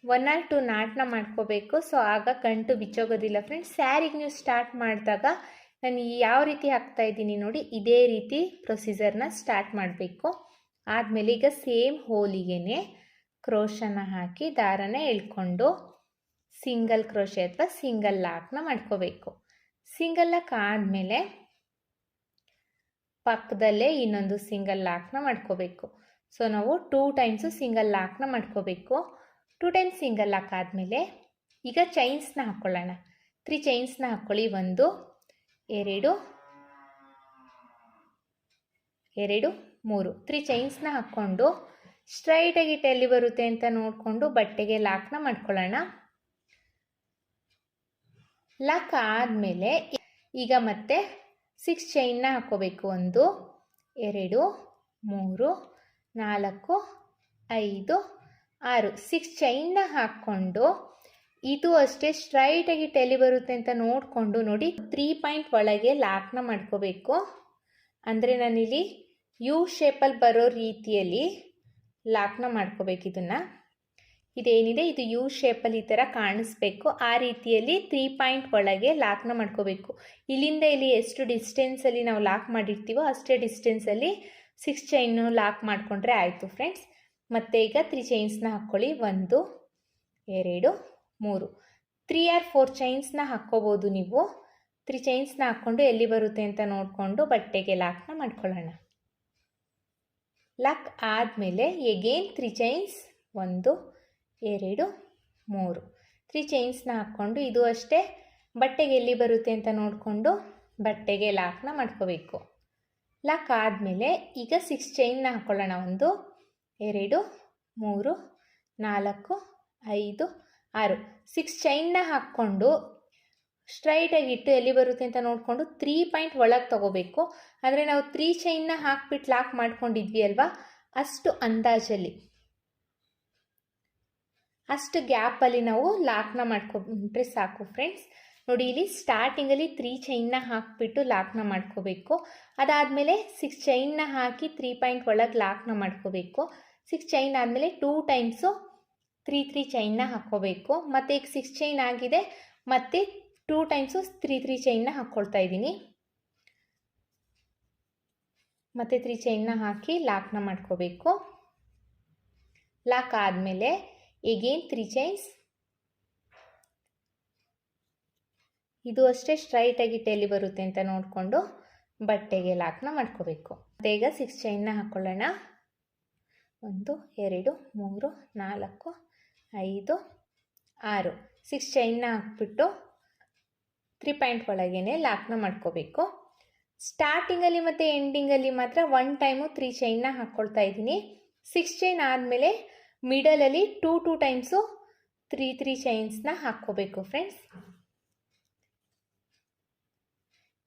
1 or 2 ನಾಟ್ನ ಮಾಡ್ಕೋಬೇಕು. ಸೊ ಆಗ ಗಂಟು ಬಿಚ್ಚೋಗೋದಿಲ್ಲ ಫ್ರೆಂಡ್ಸ್. ಸ್ಯಾರಿಗೆ ನೀವು ಸ್ಟಾರ್ಟ್ ಮಾಡಿದಾಗ ನಾನು ಯಾವ ರೀತಿ ಹಾಕ್ತಾ ಇದ್ದೀನಿ ನೋಡಿ, ಇದೇ ರೀತಿ ಪ್ರೊಸೀಜರ್ನ ಸ್ಟಾರ್ಟ್ ಮಾಡಬೇಕು. ಆದಮೇಲೆ ಈಗ ಸೇಮ್ ಹೋಲಿಗೆನೆ ಕ್ರೋಶನ ಹಾಕಿ ದಾರನ ಎಳ್ಕೊಂಡು ಸಿಂಗಲ್ ಕ್ರೋಶೆ ಅಥವಾ ಸಿಂಗಲ್ ಲಾಕ್ನ ಮಾಡ್ಕೋಬೇಕು. ಸಿಂಗಲ್ ಲಾಕ್ ಆದಮೇಲೆ ಪಕ್ಕದಲ್ಲೇ ಇನ್ನೊಂದು ಸಿಂಗಲ್ ಲಾಕ್ನ ಮಾಡ್ಕೋಬೇಕು. ಸೊ ನಾವು 2 ಟೈಮ್ಸು ಸಿಂಗಲ್ ಲಾಕ್ನ ಮಾಡ್ಕೋಬೇಕು. 2 ಟೈಮ್ಸ್ ಸಿಂಗಲ್ ಲಾಕ್ ಆದಮೇಲೆ ಈಗ ಚೈನ್ಸ್ನ ಹಾಕ್ಕೊಳ್ಳೋಣ. 3 ಚೈನ್ಸ್ನ ಹಾಕ್ಕೊಳ್ಳಿ. 1 2 2 3 3 ಚೈನ್ಸ್ನ ಹಾಕ್ಕೊಂಡು ಸ್ಟ್ರೈಟಾಗಿ ಎಲ್ಲಿ ಬರುತ್ತೆ ಅಂತ ನೋಡಿಕೊಂಡು ಬಟ್ಟೆಗೆ ಲಾಕ್ನ ಮಾಡ್ಕೊಳ್ಳೋಣ. ಲಾಕ್ ಆದಮೇಲೆ ಈಗ ಮತ್ತೆ 6 ಚೈನ್ನ ಹಾಕ್ಕೋಬೇಕು. 1 2 3 4 5 6 6 ಚೈನ್ನ ಹಾಕ್ಕೊಂಡು ಇದು ಅಷ್ಟೇ ಸ್ಟ್ರೈಟಾಗಿ ಎಲ್ಲಿ ಬರುತ್ತೆ ಅಂತ ನೋಡಿಕೊಂಡು ನೋಡಿ 3 ಪಾಯಿಂಟ್ ಒಳಗೆ ಲಾಕ್ನ ಮಾಡ್ಕೋಬೇಕು. ಅಂದರೆ ನಾನಿಲ್ಲಿ ಯು ಶೇಪಲ್ಲಿ ಬರೋ ರೀತಿಯಲ್ಲಿ ಲಾಕ್ನ ಮಾಡ್ಕೋಬೇಕು. ಇದೇನಿದೆ ಇದು ಯು ಶೇಪಲ್ಲಿ ಈ ಥರ ಕಾಣಿಸ್ಬೇಕು. ಆ ರೀತಿಯಲ್ಲಿ 3 ಪಾಯಿಂಟ್ ಒಳಗೆ ಲಾಕ್ನ ಮಾಡ್ಕೋಬೇಕು. ಇಲ್ಲಿಂದ ಇಲ್ಲಿ ಎಷ್ಟು ಡಿಸ್ಟೆನ್ಸಲ್ಲಿ ನಾವು ಲಾಕ್ ಮಾಡಿರ್ತೀವೋ ಅಷ್ಟೇ ಡಿಸ್ಟೆನ್ಸಲ್ಲಿ 6 ಚೈನು ಲಾಕ್ ಮಾಡಿಕೊಂಡ್ರೆ ಆಯಿತು ಫ್ರೆಂಡ್ಸ್. ಮತ್ತು ಈಗ 3 ಚೈನ್ಸ್ನ ಹಾಕ್ಕೊಳ್ಳಿ. 1 2 3 3 or 4 ಚೈನ್ಸ್ನ ಹಾಕ್ಕೋಬೋದು ನೀವು. 3 ಚೈನ್ಸ್ನ ಹಾಕ್ಕೊಂಡು ಎಲ್ಲಿ ಬರುತ್ತೆ ಅಂತ ನೋಡಿಕೊಂಡು ಬಟ್ಟೆಗೆ ಲಾಕ್ನ ಮಾಡ್ಕೊಳ್ಳೋಣ. ಲಾಕ್ ಆದಮೇಲೆ ಎಗೇನ್ 3 ಚೈನ್ಸ್ 1 2 3 3 ಚೈನ್ಸ್ನ ಹಾಕ್ಕೊಂಡು ಇದು ಅಷ್ಟೇ ಬಟ್ಟೆಗೆ ಎಲ್ಲಿ ಬರುತ್ತೆ ಅಂತ ನೋಡಿಕೊಂಡು ಬಟ್ಟೆಗೆ ಲಾಕ್ನ ಮಾಡ್ಕೋಬೇಕು. ಲಾಕ್ ಆದಮೇಲೆ ಈಗ 6 ಚೈನ್ನ ಹಾಕ್ಕೊಳ್ಳೋಣ. 1 2 3 4 5 6 6 ಚೈನ್ನ ಹಾಕ್ಕೊಂಡು ಸ್ಟ್ರೈಟಾಗಿಟ್ಟು ಎಲ್ಲಿ ಬರುತ್ತೆ ಅಂತ ನೋಡಿಕೊಂಡು 3 ಪಾಯಿಂಟ್ ಒಳಗೆ ತೊಗೋಬೇಕು. ಅಂದರೆ ನಾವು 3 ಚೈನ್ನ ಹಾಕ್ಬಿಟ್ಟು ಲಾಕ್ ಮಾಡ್ಕೊಂಡಿದ್ವಿ ಅಲ್ವಾ, ಅಷ್ಟು ಅಂದಾಜಲ್ಲಿ, ಅಷ್ಟು ಗ್ಯಾಪಲ್ಲಿ ನಾವು ಲಾಕ್ನ ಮಾಡ್ಕೊಂಡ್ರೆ ಸಾಕು ಫ್ರೆಂಡ್ಸ್. ನೋಡಿ, ಇಲ್ಲಿ ಸ್ಟಾರ್ಟಿಂಗಲ್ಲಿ 3 ಚೈನ್ನ ಹಾಕಿಬಿಟ್ಟು ಲಾಕ್ನ ಮಾಡ್ಕೋಬೇಕು. ಅದಾದಮೇಲೆ 6 ಚೈನ್ನ ಹಾಕಿ 3 ಪಾಯಿಂಟ್ ಒಳಗೆ ಲಾಕ್ನ ಮಾಡ್ಕೋಬೇಕು. 6 ಚೈನ್ ಆದಮೇಲೆ 2 ಟೈಮ್ಸು 3 ಚೈನ್ನ ಹಾಕ್ಕೋಬೇಕು. ಮತ್ತು ಈಗ 6 ಚೈನ್ ಆಗಿದೆ, ಮತ್ತು 2 ಟೈಮ್ಸು 3 ಚೈನ್ನ ಹಾಕ್ಕೊಳ್ತಾ ಇದ್ದೀನಿ. ಮತ್ತು 3 ಚೈನ್ನ ಹಾಕಿ ಲಾಕ್ನ ಮಾಡ್ಕೋಬೇಕು. ಲಾಕ್ ಆದಮೇಲೆ ಎಗೇನ್ 3 ಚೈನ್ಸ್, ಇದು ಅಷ್ಟೇ ಸ್ಟ್ರೈಟಾಗಿ ಎಲ್ಲಿ ಬರುತ್ತೆ ಅಂತ ನೋಡಿಕೊಂಡು ಬಟ್ಟೆಗೆ ಲಾಕ್ನ ಮಾಡ್ಕೋಬೇಕು. ಮತ್ತು ಈಗ 6 ಚೈನ್ನ ಹಾಕ್ಕೊಳ್ಳೋಣ. 1 2 3 4 5 6 6 ಚೈನ್ನ ಹಾಕ್ಬಿಟ್ಟು 3 ಪಾಯಿಂಟ್ ಒಳಗೇ ಲಾಕ್ನ ಮಾಡ್ಕೋಬೇಕು. ಸ್ಟಾರ್ಟಿಂಗಲ್ಲಿ ಮತ್ತು ಎಂಡಿಂಗಲ್ಲಿ ಮಾತ್ರ 1 ಟೈಮು 3 ಚೈನ್ನ ಹಾಕ್ಕೊಳ್ತಾ ಇದ್ದೀನಿ. 6 ಚೈನ್ ಆದಮೇಲೆ ಮಿಡಲಲ್ಲಿ 2 ಟೈಮ್ಸು 3 ಚೈನ್ಸ್ನ ಹಾಕ್ಕೋಬೇಕು ಫ್ರೆಂಡ್ಸ್.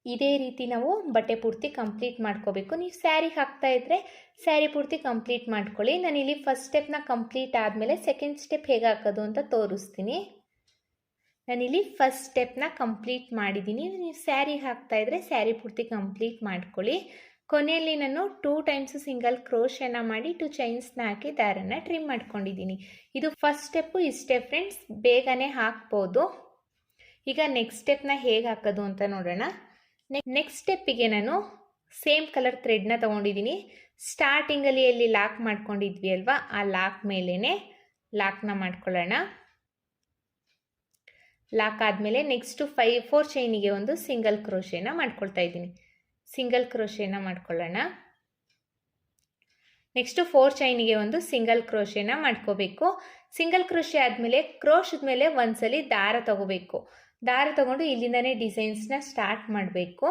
ಇದೇ ರೀತಿ ನಾವು ಬಟ್ಟೆ ಪೂರ್ತಿ ಕಂಪ್ಲೀಟ್ ಮಾಡ್ಕೋಬೇಕು. ನೀವು ಸ್ಯಾರಿ ಹಾಕ್ತಾ ಇದ್ದರೆ ಸ್ಯಾರಿ ಪೂರ್ತಿ ಕಂಪ್ಲೀಟ್ ಮಾಡ್ಕೊಳ್ಳಿ. ನಾನಿಲ್ಲಿ ಫಸ್ಟ್ ಸ್ಟೆಪ್ನ ಕಂಪ್ಲೀಟ್ ಆದಮೇಲೆ ಸೆಕೆಂಡ್ ಸ್ಟೆಪ್ ಹೇಗೆ ಹಾಕೋದು ಅಂತ ತೋರಿಸ್ತೀನಿ. ನಾನಿಲ್ಲಿ ಫಸ್ಟ್ ಸ್ಟೆಪ್ನ ಕಂಪ್ಲೀಟ್ ಮಾಡಿದ್ದೀನಿ. ನೀವು ಸ್ಯಾರಿ ಹಾಕ್ತಾ ಇದ್ದರೆ ಸ್ಯಾರಿ ಪೂರ್ತಿ ಕಂಪ್ಲೀಟ್ ಮಾಡ್ಕೊಳ್ಳಿ. ಕೊನೆಯಲ್ಲಿ ನಾನು 2 ಟೈಮ್ಸು ಸಿಂಗಲ್ ಕ್ರೋಶನ ಮಾಡಿ 2 ಚೈನ್ಸ್ನ ಹಾಕಿ ದಾರನ ಟ್ರಿಮ್ ಮಾಡ್ಕೊಂಡಿದ್ದೀನಿ. ಇದು ಫಸ್ಟ್ ಸ್ಟೆಪ್ಪು ಇಷ್ಟೇ ಫ್ರೆಂಡ್ಸ್, ಬೇಗನೆ ಹಾಕ್ಬೋದು. ಈಗ ನೆಕ್ಸ್ಟ್ ಸ್ಟೆಪ್ನ ಹೇಗೆ ಹಾಕೋದು ಅಂತ ನೋಡೋಣ. ನೆಕ್ಸ್ಟ್ ಸ್ಟೆಪ್ಪಿಗೆ ನಾನು ಸೇಮ್ ಕಲರ್ ಥ್ರೆಡ್ನ ತೊಗೊಂಡಿದ್ದೀನಿ. ಸ್ಟಾರ್ಟಿಂಗಲ್ಲಿ ಎಲ್ಲಿ ಲಾಕ್ ಮಾಡ್ಕೊಂಡಿದ್ವಿ ಅಲ್ವಾ, ಆ ಲಾಕ್ ಮೇಲೇ ಲಾಕ್ನ ಮಾಡ್ಕೊಳ್ಳೋಣ. ಲಾಕ್ ಆದಮೇಲೆ ನೆಕ್ಸ್ಟು 4 ಚೈನಿಗೆ ಒಂದು ಸಿಂಗಲ್ ಕ್ರೋಶೆನ ಮಾಡ್ಕೊಳ್ತಾ ಇದ್ದೀನಿ. ಸಿಂಗಲ್ ಕ್ರೋಶೆನ ಮಾಡ್ಕೊಳ್ಳೋಣ. ನೆಕ್ಸ್ಟು 4 ಚೈನಿಗೆ ಒಂದು ಸಿಂಗಲ್ ಕ್ರೋಶೆನ ಮಾಡ್ಕೋಬೇಕು. ಸಿಂಗಲ್ ಕ್ರೋಶೆ ಆದಮೇಲೆ ಕ್ರೋಶದ ಮೇಲೆ ಒಂದ್ಸಲಿ ದಾರ ತಗೋಬೇಕು. ದಾರ ತಗೊಂಡು ಇಲ್ಲಿಂದನೇ ಡಿಸೈನ್ಸ್ನ ಸ್ಟಾರ್ಟ್ ಮಾಡಬೇಕು.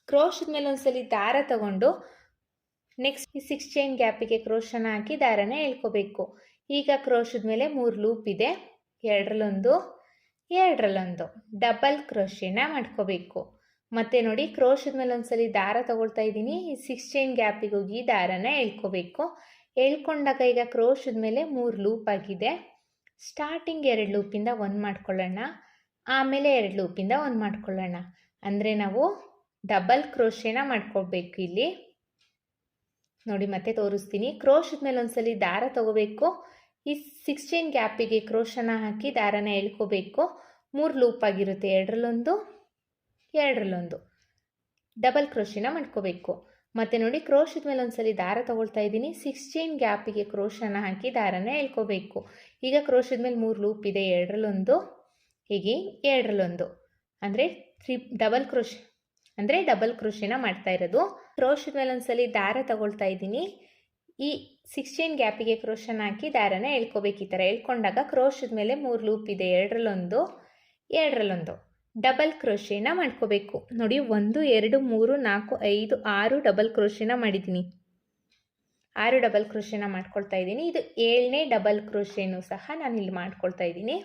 ಕ್ರೋಶದ ಮೇಲೆ ಒಂದ್ಸಲಿ ದಾರ ತಗೊಂಡು ನೆಕ್ಸ್ಟ್ 6 ಚೈನ್ ಗ್ಯಾಪಿಗೆ ಕ್ರೋಶನ ಹಾಕಿ ದಾರನ ಎಳ್ಕೋಬೇಕು. ಈಗ ಕ್ರೋಶದ ಮೇಲೆ 3 ಲೂಪ್ ಇದೆ. 2ರಲ್ಲೊಂದು 2ರಲ್ಲೊಂದು ಡಬಲ್ ಕ್ರೋಶೆನ ಮಾಡ್ಕೋಬೇಕು. ಮತ್ತು ನೋಡಿ, ಕ್ರೋಶದ ಮೇಲೆ ಒಂದ್ಸಲಿ ದಾರ ತಗೊಳ್ತಾ ಇದ್ದೀನಿ. 6 ಚೈನ್ ಗ್ಯಾಪಿಗೆ ಹೋಗಿ ದಾರನ ಎಳ್ಕೋಬೇಕು. ಎಳ್ಕೊಂಡಾಗ ಈಗ ಕ್ರೋಶದ ಮೇಲೆ 3 ಲೂಪ್ ಆಗಿದೆ. ಸ್ಟಾರ್ಟಿಂಗ್ 2 ಲೂಪಿಂದ 1 ಮಾಡ್ಕೊಳ್ಳೋಣ, ಆಮೇಲೆ 2 ಲೂಪಿಂದ 1 ಮಾಡ್ಕೊಳ್ಳೋಣ. ಅಂದರೆ ನಾವು ಡಬಲ್ ಕ್ರೋಶೆನ ಮಾಡ್ಕೊಳ್ಬೇಕು. ಇಲ್ಲಿ ನೋಡಿ, ಮತ್ತೆ ತೋರಿಸ್ತೀನಿ. ಕ್ರೋಶದ ಮೇಲೆ ಒಂದ್ಸಲಿ ದಾರ ತಗೋಬೇಕು. ಈ 6 ಚೈನ್ ಗ್ಯಾಪಿಗೆ ಕ್ರೋಶನ ಹಾಕಿ ದಾರನ ಎಳ್ಕೋಬೇಕು. 3 ಲೂಪ್ ಆಗಿರುತ್ತೆ. 2ರಲ್ಲೊಂದು 2ರಲ್ಲೊಂದು ಡಬಲ್ ಕ್ರೋಶೆನ ಮಾಡ್ಕೋಬೇಕು. ಮತ್ತು ನೋಡಿ, ಕ್ರೋಶದ ಮೇಲೆ ಒಂದ್ಸಲಿ ದಾರ ತಗೊಳ್ತಾ ಇದ್ದೀನಿ. 6 ಚೈನ್ ಗ್ಯಾಪಿಗೆ ಕ್ರೋಶನ ಹಾಕಿ ದಾರನ ಎಳ್ಕೋಬೇಕು. ಈಗ ಕ್ರೋಶದ ಮೇಲೆ 3 ಲೂಪ್ ಇದೆ. 2ರಲ್ಲೊಂದು, ಹೀಗೆ 2ರಲ್ಲೊಂದು ಅಂದರೆ ಡಬಲ್ ಕ್ರೋಶೆನ ಮಾಡ್ತಾ ಇರೋದು. ಕ್ರೋಶದ ಮೇಲೆ ಒಂದ್ಸಲಿ ದಾರ ತಗೊಳ್ತಾ ಇದ್ದೀನಿ. ಈ 6 ಚೈನ್ ಗ್ಯಾಪಿಗೆ ಕ್ರೋಶನ ಹಾಕಿ ದಾರನ ಎಳ್ಕೋಬೇಕು. ಈ ಥರ ಎಳ್ಕೊಂಡಾಗ ಕ್ರೋಶದ ಮೇಲೆ 3 ಲೂಪ್ ಇದೆ. 2ರಲ್ಲೊಂದು 2ರಲ್ಲೊಂದು ಡಬಲ್ ಕ್ರೋಶೆನ ಮಾಡ್ಕೋಬೇಕು. ನೋಡಿ, 1 2 3 4 5 6 ಡಬಲ್ ಕ್ರೋಶೆನ ಮಾಡಿದ್ದೀನಿ. 6 ಡಬಲ್ ಕ್ರೋಶೆನ ಮಾಡ್ಕೊಳ್ತಾ ಇದ್ದೀನಿ. ಇದು 7ನೇ ಡಬಲ್ ಕ್ರೋಶೆನೂ ಸಹ ನಾನು ಇಲ್ಲಿ ಮಾಡ್ಕೊಳ್ತಾ ಇದ್ದೀನಿ.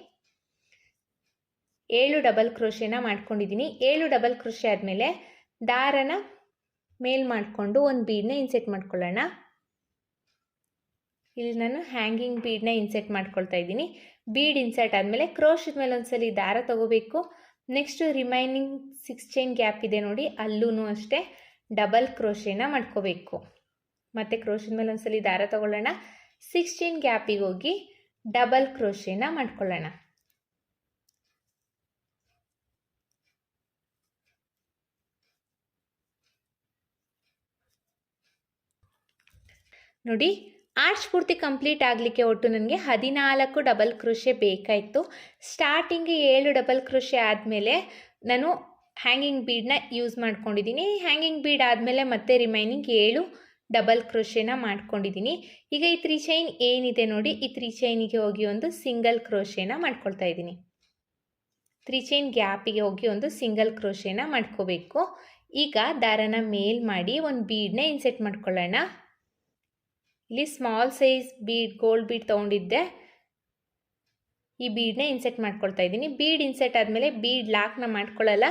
7 ಡಬಲ್ ಕ್ರೋಶೆನ ಮಾಡ್ಕೊಂಡಿದ್ದೀನಿ. 7 ಡಬಲ್ ಕ್ರೋಶೆ ಆದಮೇಲೆ ದಾರನ ಮೇಲ್ ಮಾಡಿಕೊಂಡು ಒಂದು ಬೀಡನ್ನ ಇನ್ಸೆಟ್ ಮಾಡ್ಕೊಳ್ಳೋಣ. ಇಲ್ಲಿ ನಾನು ಹ್ಯಾಂಗಿಂಗ್ ಬೀಡನ್ನ ಇನ್ಸೆಟ್ ಮಾಡ್ಕೊಳ್ತಾ ಇದ್ದೀನಿ. ಬೀಡ್ ಇನ್ಸರ್ಟ್ ಆದಮೇಲೆ ಕ್ರೋಶದ ಮೇಲೆ ಒಂದ್ಸಲಿ ದಾರ ತಗೋಬೇಕು. ನೆಕ್ಸ್ಟು ರಿಮೈನಿಂಗ್ 6 ಚೈನ್ ಗ್ಯಾಪ್ ಇದೆ ನೋಡಿ, ಅಲ್ಲೂ ಅಷ್ಟೇ ಡಬಲ್ ಕ್ರೋಶೆನ ಮಾಡ್ಕೋಬೇಕು. ಮತ್ತು ಕ್ರೋಶದ ಮೇಲೆ ಒಂದ್ಸಲಿ ದಾರ ತಗೊಳ್ಳೋಣ. 6 ಚೈನ್ ಗ್ಯಾಪಿಗೆ ಹೋಗಿ ಡಬಲ್ ಕ್ರೋಶೆನ ಮಾಡ್ಕೊಳ್ಳೋಣ. ನೋಡಿ, ಆರ್ಚ್ ಪೂರ್ತಿ ಕಂಪ್ಲೀಟ್ ಆಗಲಿಕ್ಕೆ ಒಟ್ಟು ನನಗೆ 14 ಡಬಲ್ ಕ್ರೋಶೆ ಬೇಕಾಯಿತು. ಸ್ಟಾರ್ಟಿಂಗ್ಗೆ 7 ಡಬಲ್ ಕ್ರೋಶೆ ಆದಮೇಲೆ ನಾನು ಹ್ಯಾಂಗಿಂಗ್ ಬೀಡನ್ನ ಯೂಸ್ ಮಾಡ್ಕೊಂಡಿದ್ದೀನಿ. ಹ್ಯಾಂಗಿಂಗ್ ಬೀಡ್ ಆದಮೇಲೆ ಮತ್ತೆ ರಿಮೈನಿಂಗ್ 7 ಡಬಲ್ ಕ್ರೋಶೆನ ಮಾಡ್ಕೊಂಡಿದ್ದೀನಿ. ಈಗ ಈ 3 ಚೈನ್ ಏನಿದೆ ನೋಡಿ, ಈ 3 ಚೈನಿಗೆ ಹೋಗಿ ಒಂದು ಸಿಂಗಲ್ ಕ್ರೋಶೆನ ಮಾಡ್ಕೊಳ್ತಾ ಇದ್ದೀನಿ. 3 ಚೈನ್ ಗ್ಯಾಪಿಗೆ ಹೋಗಿ ಒಂದು ಸಿಂಗಲ್ ಕ್ರೋಶೆನ ಮಾಡ್ಕೋಬೇಕು. ಈಗ ದಾರನ ಮೇಲ್ ಮಾಡಿ ಒಂದು ಬೀಡನ್ನ ಇನ್ಸೆಟ್ ಮಾಡ್ಕೊಳ್ಳೋಣ. ಇಲ್ಲಿ small size bead gold bead ತೊಗೊಂಡಿದ್ದೆ. ಈ ಬೀಡನ್ನ ಇನ್ಸೆಟ್ ಮಾಡ್ಕೊಳ್ತಾ ಇದ್ದೀನಿ. ಬೀಡ್ ಇನ್ಸೆಟ್ ಆದಮೇಲೆ ಬೀಡ್ ಲಾಕ್ನ ಮಾಡ್ಕೊಳ್ಳಲ್ಲ.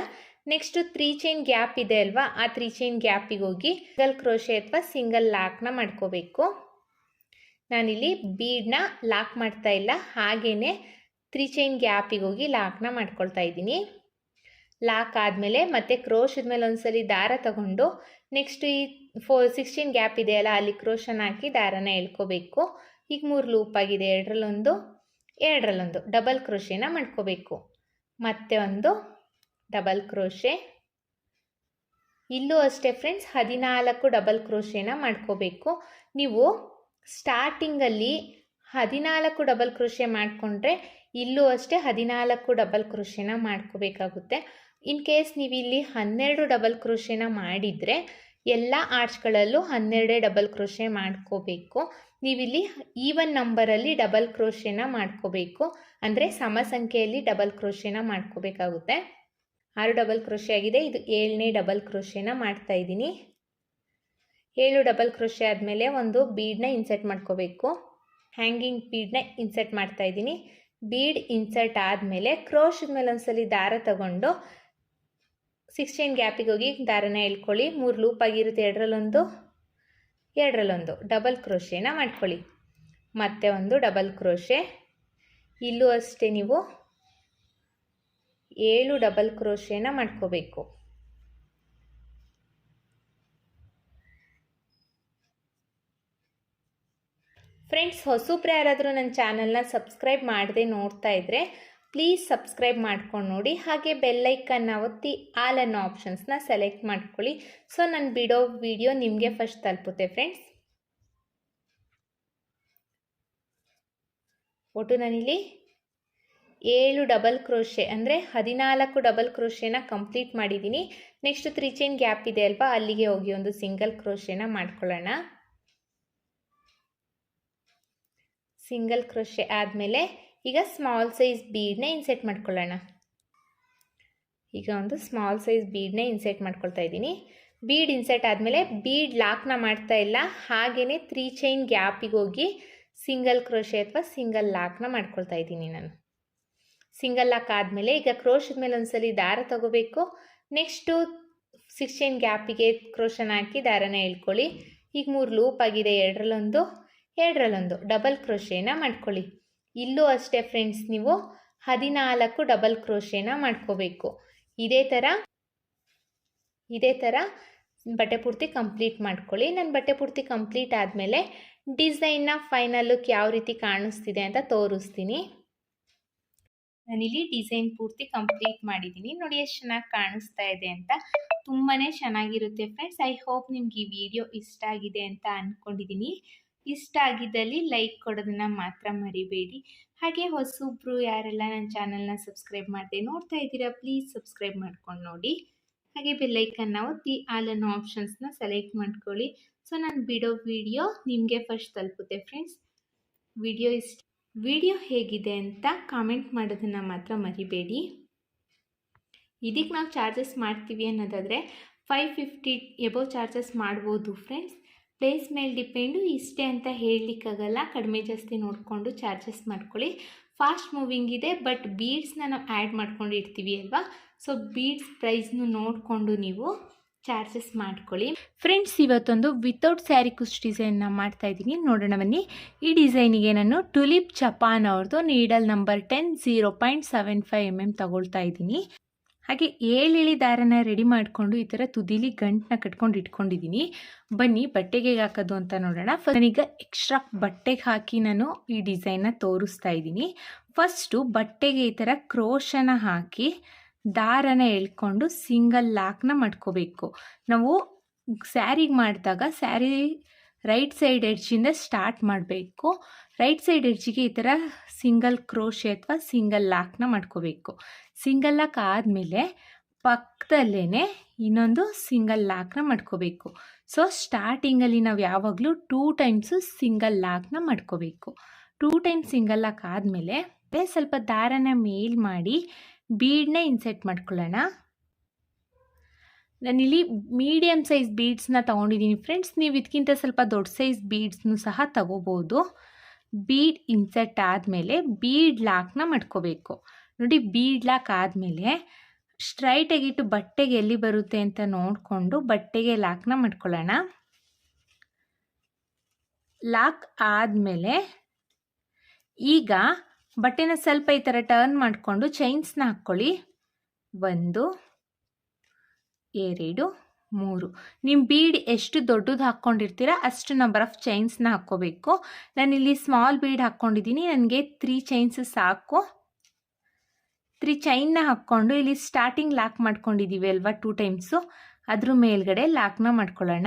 ನೆಕ್ಸ್ಟ್ 3 ಚೈನ್ ಗ್ಯಾಪ್ ಇದೆ ಅಲ್ವಾ, ಆ 3 ಚೈನ್ ಗ್ಯಾಪಿಗೆ ಹೋಗಿ ಸಿಂಗಲ್ ಕ್ರೋಶೆ ಅಥವಾ ಸಿಂಗಲ್ ಲಾಕ್ನ ಮಾಡ್ಕೋಬೇಕು. ನಾನಿಲ್ಲಿ ಬೀಡನ್ನ ಲಾಕ್ ಮಾಡ್ತಾ ಇಲ್ಲ, ಹಾಗೇನೆ 3 ಚೈನ್ ಗ್ಯಾಪಿಗೆ ಹೋಗಿ ಲಾಕ್ನ ಮಾಡ್ಕೊಳ್ತಾ ಇದ್ದೀನಿ. ಲಾಕ್ ಆದಮೇಲೆ ಮತ್ತೆ ಕ್ರೋಶದ ಮೇಲೆ ಒಂದ್ಸಲಿ ದಾರ ತಗೊಂಡು ನೆಕ್ಸ್ಟ್ ಈ 6 ಚೈನ್ ಗ್ಯಾಪ್ ಇದೆಯಲ್ಲ, ಅಲ್ಲಿ ಕ್ರೋಶನ ಹಾಕಿ ದಾರನ ಎಳ್ಕೋಬೇಕು. ಈಗ 3 ಲೂಪ್ ಆಗಿದೆ, ಎರಡರಲ್ಲೊಂದು ಡಬಲ್ ಕ್ರೋಶೆನ ಮಾಡ್ಕೋಬೇಕು. ಮತ್ತೆ ಒಂದು ಡಬಲ್ ಕ್ರೋಶೆ. ಇಲ್ಲೂ ಅಷ್ಟೇ ಫ್ರೆಂಡ್ಸ್, 14 ಡಬಲ್ ಕ್ರೋಶೆನ ಮಾಡ್ಕೋಬೇಕು. ನೀವು ಸ್ಟಾರ್ಟಿಂಗಲ್ಲಿ 14 ಡಬಲ್ ಕ್ರೋಶೆ ಮಾಡಿಕೊಂಡ್ರೆ ಇಲ್ಲೂ ಅಷ್ಟೇ 14 ಡಬಲ್ ಕ್ರೋಶೆನ ಮಾಡ್ಕೋಬೇಕಾಗುತ್ತೆ. ಇನ್ ಕೇಸ್ ನೀವು ಇಲ್ಲಿ 12 ಡಬಲ್ ಕ್ರೋಶೆನ ಮಾಡಿದರೆ ಎಲ್ಲ ಆರ್ಚ್ಗಳಲ್ಲೂ 12 ಡಬಲ್ ಕ್ರೋಶೆ ಮಾಡ್ಕೋಬೇಕು. ನೀವಿಲ್ಲಿ ಈವನ್ ನಂಬರಲ್ಲಿ ಡಬಲ್ ಕ್ರೋಶೆನ ಮಾಡ್ಕೋಬೇಕು, ಅಂದರೆ ಸಮ ಸಂಖ್ಯೆಯಲ್ಲಿ ಡಬಲ್ ಕ್ರೋಶೆನ ಮಾಡ್ಕೋಬೇಕಾಗುತ್ತೆ. 6 ಡಬಲ್ ಕ್ರೋಶೆ ಆಗಿದೆ, ಇದು 7ನೇ ಡಬಲ್ ಕ್ರೋಶೆನ ಮಾಡ್ತಾ ಇದ್ದೀನಿ. 7 ಡಬಲ್ ಕ್ರೋಶೆ ಆದಮೇಲೆ ಒಂದು ಬೀಡನ್ನ ಇನ್ಸರ್ಟ್ ಮಾಡ್ಕೋಬೇಕು. ಹ್ಯಾಂಗಿಂಗ್ ಬೀಡನ್ನ ಇನ್ಸರ್ಟ್ ಮಾಡ್ತಾ ಇದ್ದೀನಿ. ಬೀಡ್ ಇನ್ಸರ್ಟ್ ಆದಮೇಲೆ ಕ್ರೋಶದ ಮೇಲೆ ಒಂದ್ಸಲಿ ದಾರ ತಗೊಂಡು 6 ಚೈನ್ ಗ್ಯಾಪಿಗೆ ಹೋಗಿ ದಾರನ ಎಳ್ಕೊಳ್ಳಿ. 3 ಲೂಪ್ ಆಗಿರುತ್ತೆ, ಎರಡರಲ್ಲೊಂದು ಡಬಲ್ ಕ್ರೋಶೆನ ಮಾಡ್ಕೊಳ್ಳಿ. ಮತ್ತೆ ಒಂದು ಡಬಲ್ ಕ್ರೋಶೆ. ಇಲ್ಲೂ ಅಷ್ಟೇ ನೀವು 7 ಡಬಲ್ ಕ್ರೋಶೆನ ಮಾಡ್ಕೋಬೇಕು. ಫ್ರೆಂಡ್ಸ್, ಹೊಸಬ್ರು ಯಾರಾದರೂ ನನ್ನ ಚಾನಲ್ನ ಸಬ್ಸ್ಕ್ರೈಬ್ ಮಾಡದೆ ನೋಡ್ತಾ ಇದ್ದರೆ ಪ್ಲೀಸ್ ಸಬ್ಸ್ಕ್ರೈಬ್ ಮಾಡ್ಕೊಂಡು ನೋಡಿ. ಹಾಗೆ ಬೆಲ್ಲೈಕನ್ನ ಒತ್ತಿ ಆಲ್ ಅನ್ನೋ ಆಪ್ಷನ್ಸ್ನ ಸೆಲೆಕ್ಟ್ ಮಾಡ್ಕೊಳ್ಳಿ. ಸೊ ನಾನು ಬಿಡೋ ವಿಡಿಯೋ ನಿಮಗೆ ಫಸ್ಟ್ ತಲುಪುತ್ತೆ ಫ್ರೆಂಡ್ಸ್. ಒಟ್ಟು ನಾನಿಲ್ಲಿ 7 ಡಬಲ್ ಕ್ರೋಶೆ ಅಂದರೆ 14 ಡಬಲ್ ಕ್ರೋಶೆನ ಕಂಪ್ಲೀಟ್ ಮಾಡಿದ್ದೀನಿ. ನೆಕ್ಸ್ಟ್ 3 ಚೈನ್ ಗ್ಯಾಪ್ ಇದೆ ಅಲ್ವಾ, ಅಲ್ಲಿಗೆ ಹೋಗಿ ಒಂದು ಸಿಂಗಲ್ ಕ್ರೋಶೆನ ಮಾಡ್ಕೊಳ್ಳೋಣ. ಸಿಂಗಲ್ ಕ್ರೋಶೆ ಆದಮೇಲೆ ಈಗ ಸ್ಮಾಲ್ ಸೈಜ್ ಬೀಡನ್ನ ಇನ್ಸೆಟ್ ಮಾಡ್ಕೊಳ್ಳೋಣ. ಈಗ ಒಂದು ಸ್ಮಾಲ್ ಸೈಜ್ ಬೀಡನ್ನ ಇನ್ಸೆಟ್ ಮಾಡ್ಕೊಳ್ತಾ ಇದ್ದೀನಿ. ಬೀಡ್ ಇನ್ಸೆಟ್ ಆದಮೇಲೆ ಬೀಡ್ ಲಾಕ್ನ ಮಾಡ್ತಾ ಇಲ್ಲ, ಹಾಗೆಯೇ 3 ಚೈನ್ ಗ್ಯಾಪಿಗೆ ಹೋಗಿ ಸಿಂಗಲ್ ಕ್ರೋಶೆ ಅಥವಾ ಸಿಂಗಲ್ ಲಾಕ್ನ ಮಾಡ್ಕೊಳ್ತಾ ಇದ್ದೀನಿ ನಾನು. ಸಿಂಗಲ್ ಲಾಕ್ ಆದಮೇಲೆ ಈಗ ಕ್ರೋಶದ ಮೇಲೆ ಒಂದ್ಸಲಿ ದಾರ ತಗೋಬೇಕು. ನೆಕ್ಸ್ಟು 6 ಚೈನ್ ಗ್ಯಾಪಿಗೆ ಕ್ರೋಶನ ಹಾಕಿ ದಾರನ ಎಳ್ಕೊಳ್ಳಿ. ಈಗ 3 ಲೂಪ್ ಆಗಿದೆ, ಎರಡರಲ್ಲೊಂದು ಡಬಲ್ ಕ್ರೋಶೆನ ಮಾಡ್ಕೊಳ್ಳಿ. ಇಲ್ಲೂ ಅಷ್ಟೇ ಫ್ರೆಂಡ್ಸ್, ನೀವು 14 ಡಬಲ್ ಕ್ರೋಶೆನ ಮಾಡ್ಕೋಬೇಕು. ಇದೇ ಥರ ಬಟ್ಟೆ ಪೂರ್ತಿ ಕಂಪ್ಲೀಟ್ ಮಾಡ್ಕೊಳ್ಳಿ. ನನ್ನ ಬಟ್ಟೆ ಪೂರ್ತಿ ಕಂಪ್ಲೀಟ್ ಆದಮೇಲೆ ಡಿಸೈನ್ನ ಫೈನಲ್ ಲುಕ್ ಯಾವ ರೀತಿ ಕಾಣಿಸ್ತಿದೆ ಅಂತ ತೋರಿಸ್ತೀನಿ. ನಾನಿಲ್ಲಿ ಡಿಸೈನ್ ಪೂರ್ತಿ ಕಂಪ್ಲೀಟ್ ಮಾಡಿದ್ದೀನಿ, ನೋಡಿ ಎಷ್ಟು ಚೆನ್ನಾಗಿ ಕಾಣಿಸ್ತಾ ಇದೆ ಅಂತ. ತುಂಬಾ ಚೆನ್ನಾಗಿರುತ್ತೆ ಫ್ರೆಂಡ್ಸ್. ಐ ಹೋಪ್ ನಿಮ್ಗೆ ಈ ವಿಡಿಯೋ ಇಷ್ಟ ಆಗಿದೆ ಅಂತ ಅಂದ್ಕೊಂಡಿದ್ದೀನಿ. ಇಷ್ಟ ಆಗಿದ್ದಲ್ಲಿ ಲೈಕ್ ಕೊಡೋದನ್ನು ಮಾತ್ರ ಮರಿಬೇಡಿ. ಹಾಗೆ ಹೊಸಬ್ರು ಯಾರೆಲ್ಲ ನನ್ನ ಚಾನಲ್ನ ಸಬ್ಸ್ಕ್ರೈಬ್ ಮಾಡದೆ ನೋಡ್ತಾ ಇದ್ದೀರಾ ಪ್ಲೀಸ್ ಸಬ್ಸ್ಕ್ರೈಬ್ ಮಾಡ್ಕೊಂಡು ನೋಡಿ. ಹಾಗೆ ಬೆಲ್ಲೈಕನ್ನ ಒತ್ತಿ ಆಲ್ ಅನ್ನೋ ಆಪ್ಷನ್ಸ್ನ ಸೆಲೆಕ್ಟ್ ಮಾಡ್ಕೊಳ್ಳಿ. ಸೊ ನಾನು ಬಿಡೋ ವಿಡಿಯೋ ನಿಮಗೆ ಫಸ್ಟ್ ತಲುಪುತ್ತೆ ಫ್ರೆಂಡ್ಸ್. ವಿಡಿಯೋ ಹೇಗಿದೆ ಅಂತ ಕಾಮೆಂಟ್ ಮಾಡೋದನ್ನು ಮಾತ್ರ ಮರಿಬೇಡಿ. ಇದಕ್ಕೆ ನಾವು ಚಾರ್ಜಸ್ ಮಾಡ್ತೀವಿ ಅನ್ನೋದಾದರೆ 550 ಎಬೋ ಚಾರ್ಜಸ್ ಮಾಡ್ಬೋದು ಫ್ರೆಂಡ್ಸ್. ಪ್ಲೇಸ್ ಮೇಲೆ ಡಿಪೆಂಡು, ಇಷ್ಟೇ ಅಂತ ಹೇಳಲಿಕ್ಕಾಗಲ್ಲ. ಕಡಿಮೆ ಜಾಸ್ತಿ ನೋಡಿಕೊಂಡು ಚಾರ್ಜಸ್ ಮಾಡ್ಕೊಳ್ಳಿ. ಫಾಸ್ಟ್ ಮೂವಿಂಗ್ ಇದೆ, ಬಟ್ ಬೀಡ್ಸ್ನ ನಾವು ಆ್ಯಡ್ ಮಾಡ್ಕೊಂಡು ಇರ್ತೀವಿ ಅಲ್ವಾ, ಸೊ ಬೀಡ್ಸ್ ಪ್ರೈಸ್ನು ನೋಡಿಕೊಂಡು ನೀವು ಚಾರ್ಜಸ್ ಮಾಡ್ಕೊಳ್ಳಿ. ಫ್ರೆಂಡ್ಸ್, ಇವತ್ತೊಂದು ವಿತೌಟ್ ಸ್ಯಾರಿ ಕುಚ್ ಡಿಸೈನ್ನ ಮಾಡ್ತಾ ಇದ್ದೀನಿ, ನೋಡೋಣ ಬನ್ನಿ. ಈ ಡಿಸೈನಿಗೆ ನಾನು ಟುಲಿಪ್ ಜಪಾನ್ ಅವ್ರದ್ದು ನೀಡಲ್ ನಂಬರ್ 10 0.75 mm ತಗೊಳ್ತಾ ಇದ್ದೀನಿ. ಹಾಗೆ 7 ಇಳಿ ದಾರನ ರೆಡಿ ಮಾಡಿಕೊಂಡು ಈ ಥರ ತುದಿಲಿ ಗಂಟನ್ನ ಕಟ್ಕೊಂಡು ಇಟ್ಕೊಂಡಿದ್ದೀನಿ. ಬನ್ನಿ ಬಟ್ಟೆಗೆ ಹಾಕೋದು ಅಂತ ನೋಡೋಣ. ನಾನೀಗ ಎಕ್ಸ್ಟ್ರಾ ಬಟ್ಟೆಗೆ ಹಾಕಿ ನಾನು ಈ ಡಿಸೈನ್ನ ತೋರಿಸ್ತಾ ಇದ್ದೀನಿ. ಫಸ್ಟು ಬಟ್ಟೆಗೆ ಈ ಥರ ಕ್ರೋಶನ ಹಾಕಿ ದಾರನ ಎಳ್ಕೊಂಡು ಸಿಂಗಲ್ ಲಾಕ್ನ ಮಾಡ್ಕೋಬೇಕು. ನಾವು ಸ್ಯಾರಿಗೆ ಮಾಡಿದಾಗ ಸ್ಯಾರಿ ರೈಟ್ ಸೈಡ್ ಎಡ್ಜಿಂದ ಸ್ಟಾರ್ಟ್ ಮಾಡಬೇಕು. ರೈಟ್ ಸೈಡ್ ಎಡ್ಜಿಗೆ ಈ ಥರ ಸಿಂಗಲ್ ಕ್ರೋಶೆ ಅಥವಾ ಸಿಂಗಲ್ ಲಾಕ್ನ ಮಾಡ್ಕೋಬೇಕು. ಸಿಂಗಲ್ ಲಾಕ್ ಆದಮೇಲೆ ಪಕ್ಕದಲ್ಲೇ ಇನ್ನೊಂದು ಸಿಂಗಲ್ ಲಾಕ್ನ ಮಾಡ್ಕೋಬೇಕು. ಸೊ ಸ್ಟಾರ್ಟಿಂಗಲ್ಲಿ ನಾವು ಯಾವಾಗಲೂ 2 ಟೈಮ್ಸು ಸಿಂಗಲ್ ಲಾಕ್ನ ಮಾಡ್ಕೋಬೇಕು. 2 ಟೈಮ್ಸ್ ಸಿಂಗಲ್ ಲಾಕ್ ಆದಮೇಲೆ ಸ್ವಲ್ಪ ದಾರನ ಮೇಲ್ ಮಾಡಿ ಬೀಡನ್ನ ಇನ್ಸೆಟ್ ಮಾಡ್ಕೊಳ್ಳೋಣ. ನಾನಿಲ್ಲಿ ಮೀಡಿಯಮ್ ಸೈಜ್ ಬೀಡ್ಸ್ನ ತೊಗೊಂಡಿದ್ದೀನಿ ಫ್ರೆಂಡ್ಸ್. ನೀವು ಇದಕ್ಕಿಂತ ಸ್ವಲ್ಪ ದೊಡ್ಡ ಸೈಜ್ ಬೀಡ್ಸ್ನು ಸಹ ತಗೋಬೋದು. ಬೀಡ್ ಇನ್ಸರ್ಟ್ ಆದಮೇಲೆ ಬೀಡ್ ಲಾಕ್ನ ಮಾಡ್ಕೋಬೇಕು. ನೋಡಿ, ಬೀಡ್ ಲಾಕ್ ಆದಮೇಲೆ ಸ್ಟ್ರೈಟಾಗಿಟ್ಟು ಬಟ್ಟೆಗೆ ಎಲ್ಲಿ ಬರುತ್ತೆ ಅಂತ ನೋಡಿಕೊಂಡು ಬಟ್ಟೆಗೆ ಲಾಕ್ನ ಮಾಡ್ಕೊಳ್ಳೋಣ. ಲಾಕ್ ಆದಮೇಲೆ ಈಗ ಬಟ್ಟೆನ ಸ್ವಲ್ಪ ಈ ಥರ ಟರ್ನ್ ಮಾಡಿಕೊಂಡು ಚೈನ್ಸ್ನ ಹಾಕ್ಕೊಳ್ಳಿ. 1 2 3. ನಿಮ್ಮ ಬೀಡ್ ಎಷ್ಟು ದೊಡ್ಡದು ಹಾಕ್ಕೊಂಡಿರ್ತೀರಾ ಅಷ್ಟು ನಂಬರ್ ಆಫ್ ಚೈನ್ಸ್ನ ಹಾಕ್ಕೋಬೇಕು. ನಾನಿಲ್ಲಿ ಸ್ಮಾಲ್ ಬೀಡ್ ಹಾಕ್ಕೊಂಡಿದ್ದೀನಿ, ನನಗೆ 3 ಚೈನ್ಸ್ ಸಾಕು. 3 ಚೈನ್ನ ಹಾಕ್ಕೊಂಡು ಇಲ್ಲಿ ಸ್ಟಾರ್ಟಿಂಗ್ ಲಾಕ್ ಮಾಡ್ಕೊಂಡಿದ್ದೀವಿ ಅಲ್ವಾ 2 ಟೈಮ್ಸು, ಅದ್ರ ಮೇಲ್ಗಡೆ ಲಾಕ್ನ ಮಾಡ್ಕೊಳ್ಳೋಣ.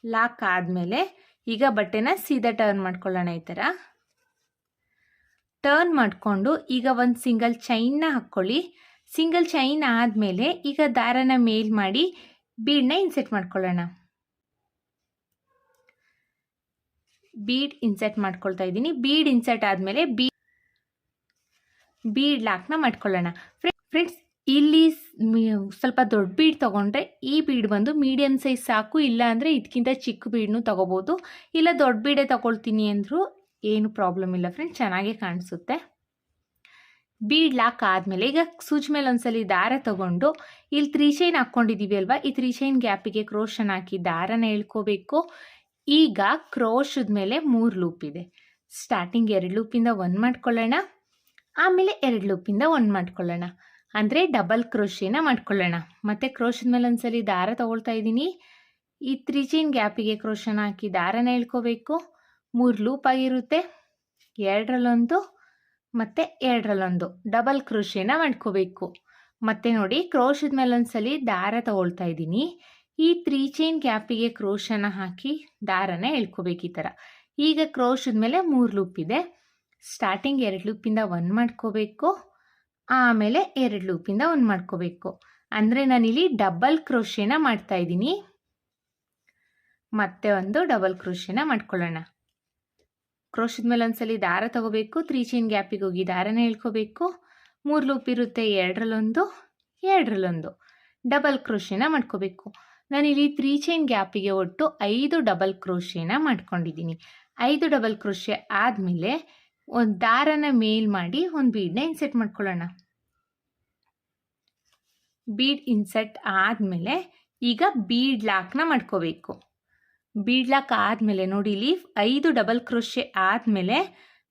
ಲಾಕ್ ಆದಮೇಲೆ ಈಗ ಬಟ್ಟೆನ ಸೀದಾ ಟರ್ನ್ ಮಾಡ್ಕೊಳ್ಳೋಣ. ಈ ಥರ ಟರ್ನ್ ಮಾಡಿಕೊಂಡು ಈಗ ಒಂದು ಸಿಂಗಲ್ ಚೈನ್ನ ಹಾಕ್ಕೊಳ್ಳಿ. ಸಿಂಗಲ್ ಚೈನ್ ಆದಮೇಲೆ ಈಗ ದಾರನ ಮೇಲ್ ಮಾಡಿ ಬೀಡನ್ನ ಇನ್ಸೆಟ್ ಮಾಡ್ಕೊಳ್ಳೋಣ. ಬೀಡ್ ಇನ್ಸೆಟ್ ಮಾಡ್ಕೊಳ್ತಾ ಇದ್ದೀನಿ. ಬೀಡ್ ಇನ್ಸೆಟ್ ಆದಮೇಲೆ ಬೀಡ್ ಲಾಕ್ನ ಮಾಡ್ಕೊಳ್ಳೋಣ. ಫ್ರೆಂಡ್ಸ್, ಇಲ್ಲಿ ಸ್ವಲ್ಪ ದೊಡ್ಡ ಬೀಡ್ ತೊಗೊಂಡ್ರೆ ಈ ಬೀಡ್ ಬಂದು ಮೀಡಿಯಮ್ ಸೈಜ್ ಸಾಕು, ಇಲ್ಲ ಅಂದರೆ ಇದಕ್ಕಿಂತ ಚಿಕ್ಕ ಬೀಡ್ನು ತೊಗೋಬೋದು. ಇಲ್ಲ ದೊಡ್ಡ ಬೀಡೇ ತೊಗೊಳ್ತೀನಿ ಅಂದರೂ ಏನು ಪ್ರಾಬ್ಲಮ್ ಇಲ್ಲ ಫ್ರೆಂಡ್ಸ್, ಚೆನ್ನಾಗೇ ಕಾಣಿಸುತ್ತೆ. ಬೀಡ್ ಲಾಕ್ ಆದಮೇಲೆ ಈಗ ಸೂಜಿ ಮೇಲೆ ಒಂದ್ಸಲಿ ದಾರ ತಗೊಂಡು ಇಲ್ಲಿ 3 ಚೈನ್ ಹಾಕ್ಕೊಂಡಿದ್ದೀವಿ ಅಲ್ವಾ, ಈ 3 ಚೈನ್ ಗ್ಯಾಪಿಗೆ ಕ್ರೋಶನ್ ಹಾಕಿ ದಾರನ ಎಳ್ಕೋಬೇಕು. ಈಗ ಕ್ರೋಶದ ಮೇಲೆ 3 ಲೂಪ್ ಇದೆ. ಸ್ಟಾರ್ಟಿಂಗ್ 2 ಲೂಪಿಂದ 1 ಮಾಡ್ಕೊಳ್ಳೋಣ, ಆಮೇಲೆ 2 ಲೂಪಿಂದ 1 ಮಾಡ್ಕೊಳ್ಳೋಣ, ಅಂದರೆ ಡಬಲ್ ಕ್ರೋಶೇನ ಮಾಡ್ಕೊಳ್ಳೋಣ. ಮತ್ತು ಕ್ರೋಶದ ಮೇಲೆ ಒಂದ್ಸಲಿ ದಾರ ತಗೊಳ್ತಾ ಇದ್ದೀನಿ. ಈ 3 ಚೈನ್ ಗ್ಯಾಪಿಗೆ ಕ್ರೋಶನ್ ಹಾಕಿ ದಾರನ ಎಳ್ಕೋಬೇಕು. 3 ಲೂಪ್ ಆಗಿರುತ್ತೆ, 2ರಲ್ಲೊಂದು ಮತ್ತು 2ರಲ್ಲೊಂದು ಡಬಲ್ ಕ್ರೋಶೇನ ಮಾಡ್ಕೋಬೇಕು. ಮತ್ತು ನೋಡಿ, ಕ್ರೋಶದ ಮೇಲೆ ಒಂದ್ಸಲಿ ದಾರ ತಗೊಳ್ತಾ ಇದ್ದೀನಿ. ಈ 3 ಚೈನ್ ಗ್ಯಾಪಿಗೆ ಕ್ರೋಶನ ಹಾಕಿ ದಾರನ ಎಳ್ಕೋಬೇಕು ಈ ಥರ. ಈಗ ಕ್ರೋಶದ ಮೇಲೆ 3 ಲೂಪ್ ಇದೆ. ಸ್ಟಾರ್ಟಿಂಗ್ 2 ಲೂಪಿಂದ 1 ಮಾಡ್ಕೋಬೇಕು, ಆಮೇಲೆ 2 ಲೂಪಿಂದ 1 ಮಾಡ್ಕೋಬೇಕು. ಅಂದರೆ ನಾನಿಲ್ಲಿ ಡಬಲ್ ಕ್ರೋಶೇನ ಮಾಡ್ತಾ ಇದ್ದೀನಿ. ಮತ್ತೆ ಒಂದು ಡಬಲ್ ಕ್ರೋಶೇನ ಮಾಡ್ಕೊಳ್ಳೋಣ. ಕ್ರೋಶದ ಮೇಲೆ ಒಂದ್ಸಲಿ ದಾರ ತಗೋಬೇಕು, 3 ಚೈನ್ ಗ್ಯಾಪಿಗೆ ಹೋಗಿ ದಾರನ ಎಳ್ಕೋಬೇಕು. 3 ಲೂಪ್ ಇರುತ್ತೆ, 2ರಲ್ಲೊಂದು 2ರಲ್ಲೊಂದು ಡಬಲ್ ಕ್ರೋಶೇನ ಮಾಡ್ಕೋಬೇಕು. ನಾನಿಲ್ಲಿ 3 ಚೈನ್ ಗ್ಯಾಪಿಗೆ ಒಟ್ಟು 5 ಡಬಲ್ ಕ್ರೋಶೇನ ಮಾಡ್ಕೊಂಡಿದ್ದೀನಿ. 5 ಡಬಲ್ ಕ್ರೋಶೆ ಆದಮೇಲೆ ಒಂದು ದಾರನ ಮೇಲ್ ಮಾಡಿ ಒಂದು ಬೀಡನ್ನ ಇನ್ಸೆಟ್ ಮಾಡ್ಕೊಳ್ಳೋಣ. ಬೀಡ್ ಇನ್ಸೆಟ್ ಆದಮೇಲೆ ಈಗ ಬೀಡ್ ಲಾಕ್ನ ಮಾಡ್ಕೋಬೇಕು. ಬೀಡ್ ಲಾಕ್ ಆದಮೇಲೆ ನೋಡಿ, ಇಲ್ಲಿ 5 ಡಬಲ್ ಕ್ರೋಶೆ ಆದಮೇಲೆ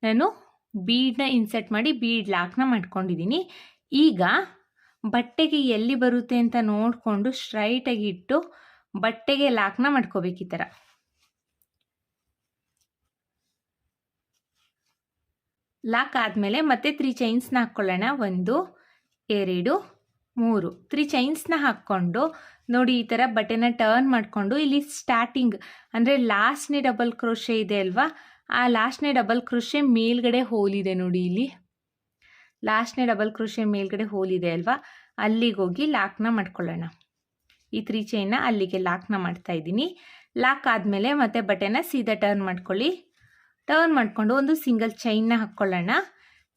ನಾನು ಬೀಡನ್ನ ಇನ್ಸೆಟ್ ಮಾಡಿ ಬೀಡ್ ಲಾಕ್ನ ಮಾಡ್ಕೊಂಡಿದ್ದೀನಿ. ಈಗ ಬಟ್ಟೆಗೆ ಎಲ್ಲಿ ಬರುತ್ತೆ ಅಂತ ನೋಡಿಕೊಂಡು ಸ್ಟ್ರೈಟಾಗಿ ಇಟ್ಟು ಬಟ್ಟೆಗೆ ಲಾಕ್ನ ಮಾಡ್ಕೋಬೇಕು. ಈ ಥರ ಲಾಕ್ ಆದಮೇಲೆ ಮತ್ತೆ 3 ಚೈನ್ಸ್ನ ಹಾಕ್ಕೊಳ್ಳೋಣ. 1 2 3 3 ಚೈನ್ಸ್ನ ಹಾಕ್ಕೊಂಡು ನೋಡಿ, ಈ ಥರ ಬಟ್ಟೆನ ಟರ್ನ್ ಮಾಡಿಕೊಂಡು ಇಲ್ಲಿ ಸ್ಟಾರ್ಟಿಂಗ್ ಅಂದರೆ ಲಾಸ್ಟ್ನೇ ಡಬಲ್ ಕ್ರೋಶೆ ಇದೆ ಅಲ್ವಾ, ಆ ಲಾಸ್ಟ್ನೇ ಡಬಲ್ ಕ್ರೋಶೆ ಮೇಲ್ಗಡೆ ಹೋಲಿದೆ ನೋಡಿ, ಇಲ್ಲಿ ಲಾಸ್ಟ್ನೇ ಡಬಲ್ ಕ್ರೋಶೆ ಮೇಲ್ಗಡೆ ಹೋಲಿದೆ ಅಲ್ವಾ, ಅಲ್ಲಿಗೆ ಹೋಗಿ ಲಾಕ್ನ ಮಾಡ್ಕೊಳ್ಳೋಣ. ಈ 3 ಚೈನ್ನ ಅಲ್ಲಿಗೆ ಲಾಕ್ನ ಮಾಡ್ತಾ ಇದ್ದೀನಿ. ಲಾಕ್ ಆದಮೇಲೆ ಮತ್ತೆ ಬಟ್ಟೆನ ಸೀದಾ ಟರ್ನ್ ಮಾಡ್ಕೊಳ್ಳಿ. ಟರ್ನ್ ಮಾಡಿಕೊಂಡು ಒಂದು ಸಿಂಗಲ್ ಚೈನ್ನ ಹಾಕ್ಕೊಳ್ಳೋಣ.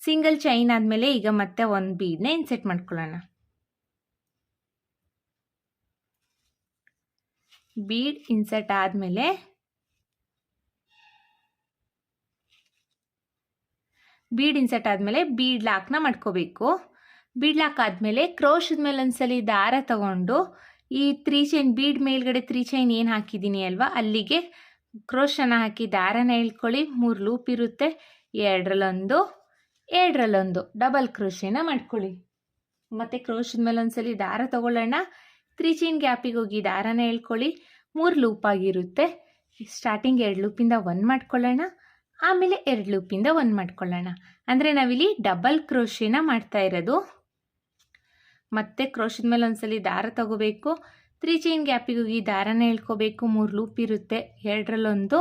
ಸಿಂಗಲ್ ಚೈನ್ ಆದಮೇಲೆ ಈಗ ಮತ್ತೆ ಒಂದು ಬೀಡನ್ನ ಇನ್ಸೆಟ್ ಮಾಡ್ಕೊಳ್ಳೋಣ. ಬೀಡ್ ಇನ್ಸರ್ಟ್ ಆದಮೇಲೆ ಬೀಡ್ ಲಾಕ್ನ ಮಾಡ್ಕೋಬೇಕು. ಬೀಡ್ ಲಾಕ್ ಆದಮೇಲೆ ಕ್ರೋಶದ ಮೇಲೆ ಒಂದ್ಸಲಿ ದಾರ ತಗೊಂಡು ಈ 3 ಚೈನ್ ಬೀಡ್ ಮೇಲ್ಗಡೆ 3 ಚೈನ್ ಏನು ಹಾಕಿದ್ದೀನಿ ಅಲ್ವಾ, ಅಲ್ಲಿಗೆ ಕ್ರೋಶನ ಹಾಕಿ ದಾರನ ಎಳ್ಕೊಳ್ಳಿ. 3 ಲೂಪ್ ಇರುತ್ತೆ, 2ರಲ್ಲೊಂದು 2ರಲ್ಲೊಂದು ಡಬಲ್ ಕ್ರೋಶೇನ ಮಾಡ್ಕೊಳ್ಳಿ. ಮತ್ತು ಕ್ರೋಶದ ಮೇಲೆ ಒಂದ್ಸಲಿ ದಾರ ತಗೊಳ್ಳೋಣ. 3 ಚೈನ್ ಗ್ಯಾಪಿಗೆ ಹೋಗಿ ದಾರನ ಎಳ್ಕೊಳ್ಳಿ. 3 ಲೂಪ್ ಆಗಿರುತ್ತೆ. ಸ್ಟಾರ್ಟಿಂಗ್ 2 ಲೂಪಿಂದ 1 ಮಾಡ್ಕೊಳ್ಳೋಣ, ಆಮೇಲೆ 2 ಲೂಪಿಂದ 1 ಮಾಡ್ಕೊಳ್ಳೋಣ. ಅಂದರೆ ನಾವಿಲ್ಲಿ ಡಬಲ್ ಕ್ರೋಶೇನ ಮಾಡ್ತಾ ಇರೋದು. ಮತ್ತೆ ಕ್ರೋಶದ ಮೇಲೆ ಒಂದ್ಸಲಿ ದಾರ ತಗೋಬೇಕು. 3 ಚೈನ್ ಗ್ಯಾಪಿಗೆ ಹೋಗಿ ದಾರನ ಎಳ್ಕೋಬೇಕು. 3 ಲೂಪ್ ಇರುತ್ತೆ, 2ರಲ್ಲೊಂದು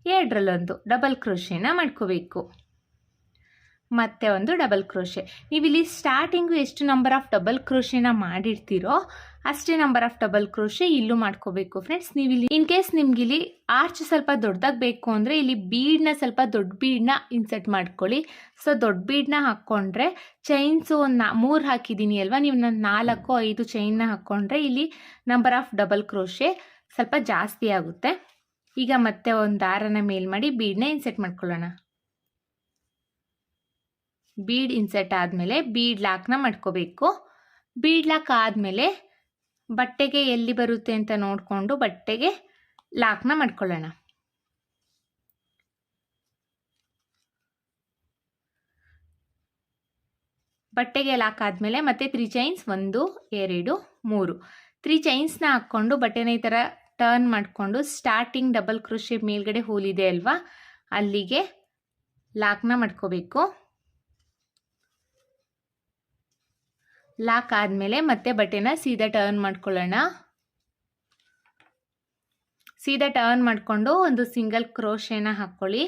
2ರಲ್ಲೊಂದು ಡಬಲ್ ಕ್ರೋಶೇನ ಮಾಡ್ಕೋಬೇಕು. ಮತ್ತೆ ಒಂದು ಡಬಲ್ ಕ್ರೋಶೆ. ನೀವಿಲ್ಲಿ ಸ್ಟಾರ್ಟಿಂಗು ಎಷ್ಟು ನಂಬರ್ ಆಫ್ ಡಬಲ್ ಕ್ರೋಶೇನ ಮಾಡಿರ್ತೀರೋ ಅಷ್ಟೇ ನಂಬರ್ ಆಫ್ ಡಬಲ್ ಕ್ರೋಶೆ ಇಲ್ಲೂ ಮಾಡ್ಕೋಬೇಕು ಫ್ರೆಂಡ್ಸ್. ನೀವು ಇಲ್ಲಿ ಇನ್ ಕೇಸ್ ನಿಮ್ಗೆ ಇಲ್ಲಿ ಆರ್ಚ್ ಸ್ವಲ್ಪ ದೊಡ್ಡದಾಗಿ ಬೇಕು ಅಂದರೆ ಇಲ್ಲಿ ಬೀಡ್ನ ಸ್ವಲ್ಪ ದೊಡ್ಡ ಬೀಡ್ನ ಇನ್ಸರ್ಟ್ ಮಾಡ್ಕೊಳ್ಳಿ. ಸೊ ದೊಡ್ಡ ಬೀಡ್ನ ಹಾಕ್ಕೊಂಡ್ರೆ ಚೈನ್ಸು ಒಂದು 3 ಹಾಕಿದ್ದೀನಿ ಅಲ್ವಾ, ನೀವು 4-5 ಚೈನ್ನ ಹಾಕ್ಕೊಂಡ್ರೆ ಇಲ್ಲಿ ನಂಬರ್ ಆಫ್ ಡಬಲ್ ಕ್ರೋಶೆ ಸ್ವಲ್ಪ ಜಾಸ್ತಿ ಆಗುತ್ತೆ. ಈಗ ಮತ್ತೆ ಒಂದು ದಾರನ ಮೇಲ್ ಮಾಡಿ ಬೀಡ್ನ ಇನ್ಸರ್ಟ್ ಮಾಡ್ಕೊಳ್ಳೋಣ. ಬೀಡ್ ಇನ್ಸರ್ಟ್ ಆದಮೇಲೆ ಬೀಡ್ ಲಾಕ್ನ ಮಾಡ್ಕೋಬೇಕು. ಬೀಡ್ ಲಾಕ್ ಆದಮೇಲೆ ಬಟ್ಟೆಗೆ ಎಲ್ಲಿ ಬರುತ್ತೆ ಅಂತ ನೋಡಿಕೊಂಡು ಬಟ್ಟೆಗೆ ಲಾಕ್ನ ಮಾಡ್ಕೊಳ್ಳೋಣ. ಬಟ್ಟೆಗೆ ಲಾಕ್ ಆದಮೇಲೆ ಮತ್ತೆ 3 ಚೈನ್ಸ್ 1 2 3 3 ಚೈನ್ಸ್ನ ಹಾಕ್ಕೊಂಡು ಬಟ್ಟೆನ ಈ ಥರ ಟರ್ನ್ ಮಾಡಿಕೊಂಡು ಸ್ಟಾರ್ಟಿಂಗ್ ಡಬಲ್ ಕ್ರೋಶೆ ಮೇಲ್ಗಡೆ ಹೋಲಿದೆ ಅಲ್ವಾ ಅಲ್ಲಿಗೆ ಲಾಕ್ನ ಮಾಡ್ಕೋಬೇಕು. ಲಾಕ್ ಆದಮೇಲೆ ಮತ್ತೆ ಬಟ್ಟೆನ ಸೀದಾ ಟರ್ನ್ ಮಾಡ್ಕೊಳ್ಳೋಣ. ಸೀದಾ ಟರ್ನ್ ಮಾಡಿಕೊಂಡು ಒಂದು ಸಿಂಗಲ್ ಕ್ರೋಶೆನ ಹಾಕ್ಕೊಳ್ಳಿ.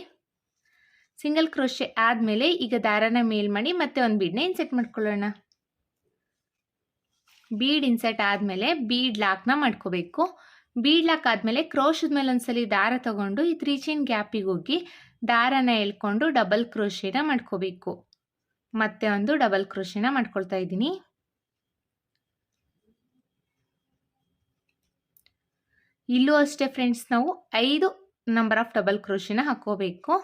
ಸಿಂಗಲ್ ಕ್ರೋಶೆ ಆದಮೇಲೆ ಈಗ ದಾರನ ಮೇಲ್ ಮಾಡಿ ಮತ್ತೆ ಒಂದು ಬೀಡ್ನ ಇನ್ಸರ್ಟ್ ಮಾಡ್ಕೊಳ್ಳೋಣ. ಬೀಡ್ ಇನ್ಸರ್ಟ್ ಆದಮೇಲೆ ಬೀಡ್ ಲಾಕ್ನ ಮಾಡ್ಕೋಬೇಕು. ಬೀಡ್ ಲಾಕ್ ಆದಮೇಲೆ ಕ್ರೋಶದ ಮೇಲೆ ಒಂದ್ಸಲಿ ದಾರ ತಗೊಂಡು ಈ 3 ಚೈನ್ ಗ್ಯಾಪಿಗೆ ಹೋಗಿ ದಾರನ ಎಳ್ಕೊಂಡು ಡಬಲ್ ಕ್ರೋಶೆನ ಮಾಡ್ಕೋಬೇಕು. ಮತ್ತೆ ಒಂದು ಡಬಲ್ ಕ್ರೋಶೆನ ಮಾಡ್ಕೊಳ್ತಾ ಇದ್ದೀನಿ. ಇಲ್ಲೂ ಅಷ್ಟೇ ಫ್ರೆಂಡ್ಸ್, ನಾವು 5 ನಂಬರ್ ಆಫ್ ಡಬಲ್ ಕ್ರೋಶೆನ ಹಾಕೋಬೇಕು.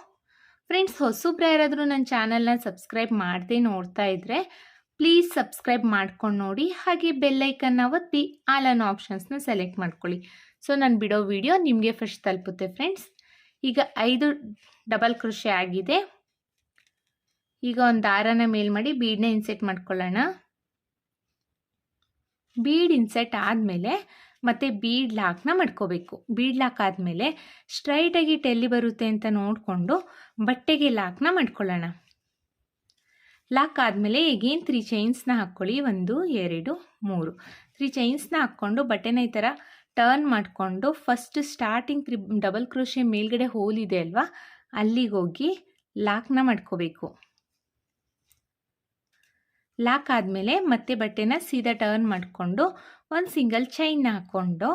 ಫ್ರೆಂಡ್ಸ್, ಹೊಸಬ್ರು ಯಾರಾದರೂ ನನ್ನ ಚಾನಲ್ನ ಸಬ್ಸ್ಕ್ರೈಬ್ ಮಾಡದೆ ನೋಡ್ತಾ ಇದ್ದರೆ ಪ್ಲೀಸ್ ಸಬ್ಸ್ಕ್ರೈಬ್ ಮಾಡ್ಕೊಂಡು ನೋಡಿ. ಹಾಗೆ ಬೆಲ್ಲೈಕನ್ನ ಒತ್ತಿ ಆಲ್ ಅನ್ನೋ ಆಪ್ಷನ್ಸ್ನ ಸೆಲೆಕ್ಟ್ ಮಾಡ್ಕೊಳ್ಳಿ. ಸೊ ನಾನು ಬಿಡೋ ವಿಡಿಯೋ ನಿಮಗೆ ಫಸ್ಟ್ ತಲುಪುತ್ತೆ ಫ್ರೆಂಡ್ಸ್. ಈಗ 5 ಡಬಲ್ ಕ್ರೋಶೆ ಆಗಿದೆ. ಈಗ ಒಂದು ದಾರನ ಮೇಲ್ ಮಾಡಿ ಬೀಡ್ನ ಇನ್ಸರ್ಟ್ ಮಾಡ್ಕೊಳ್ಳೋಣ. ಬೀಡ್ ಇನ್ಸರ್ಟ್ ಆದಮೇಲೆ ಮತ್ತೆ ಬೀಡ್ ಲಾಕ್ನ ಮಾಡ್ಕೋಬೇಕು. ಬೀಡ್ ಲಾಕ್ ಆದಮೇಲೆ ಸ್ಟ್ರೈಟಾಗಿ ಎಲ್ಲಿ ಬರುತ್ತೆ ಅಂತ ನೋಡಿಕೊಂಡು ಬಟ್ಟೆಗೆ ಲಾಕ್ನ ಮಾಡ್ಕೊಳ್ಳೋಣ. ಲಾಕ್ ಆದಮೇಲೆ ಎಗೇನ್ 3 ಚೈನ್ಸ್ನ ಹಾಕ್ಕೊಳ್ಳಿ. 1 2 3 3 ಚೈನ್ಸ್ನ ಹಾಕ್ಕೊಂಡು ಬಟ್ಟೆನ ಈ ಥರ ಟರ್ನ್ ಮಾಡಿಕೊಂಡು ಫಸ್ಟ್ ಸ್ಟಾರ್ಟಿಂಗ್ 3 ಡಬಲ್ ಕ್ರೋಶೆ ಮೇಲ್ಗಡೆ ಹೋಲಿದೆ ಅಲ್ವಾ ಅಲ್ಲಿಗೆ ಹೋಗಿ ಲಾಕ್ನ ಮಾಡ್ಕೋಬೇಕು. ಲಾಕ್ ಆದಮೇಲೆ ಮತ್ತೆ ಬಟ್ಟೆನ ಸೀದಾ ಟರ್ನ್ ಮಾಡಿಕೊಂಡು ಒಂದು ಸಿಂಗಲ್ ಚೈನ್ನ ಹಾಕ್ಕೊಂಡು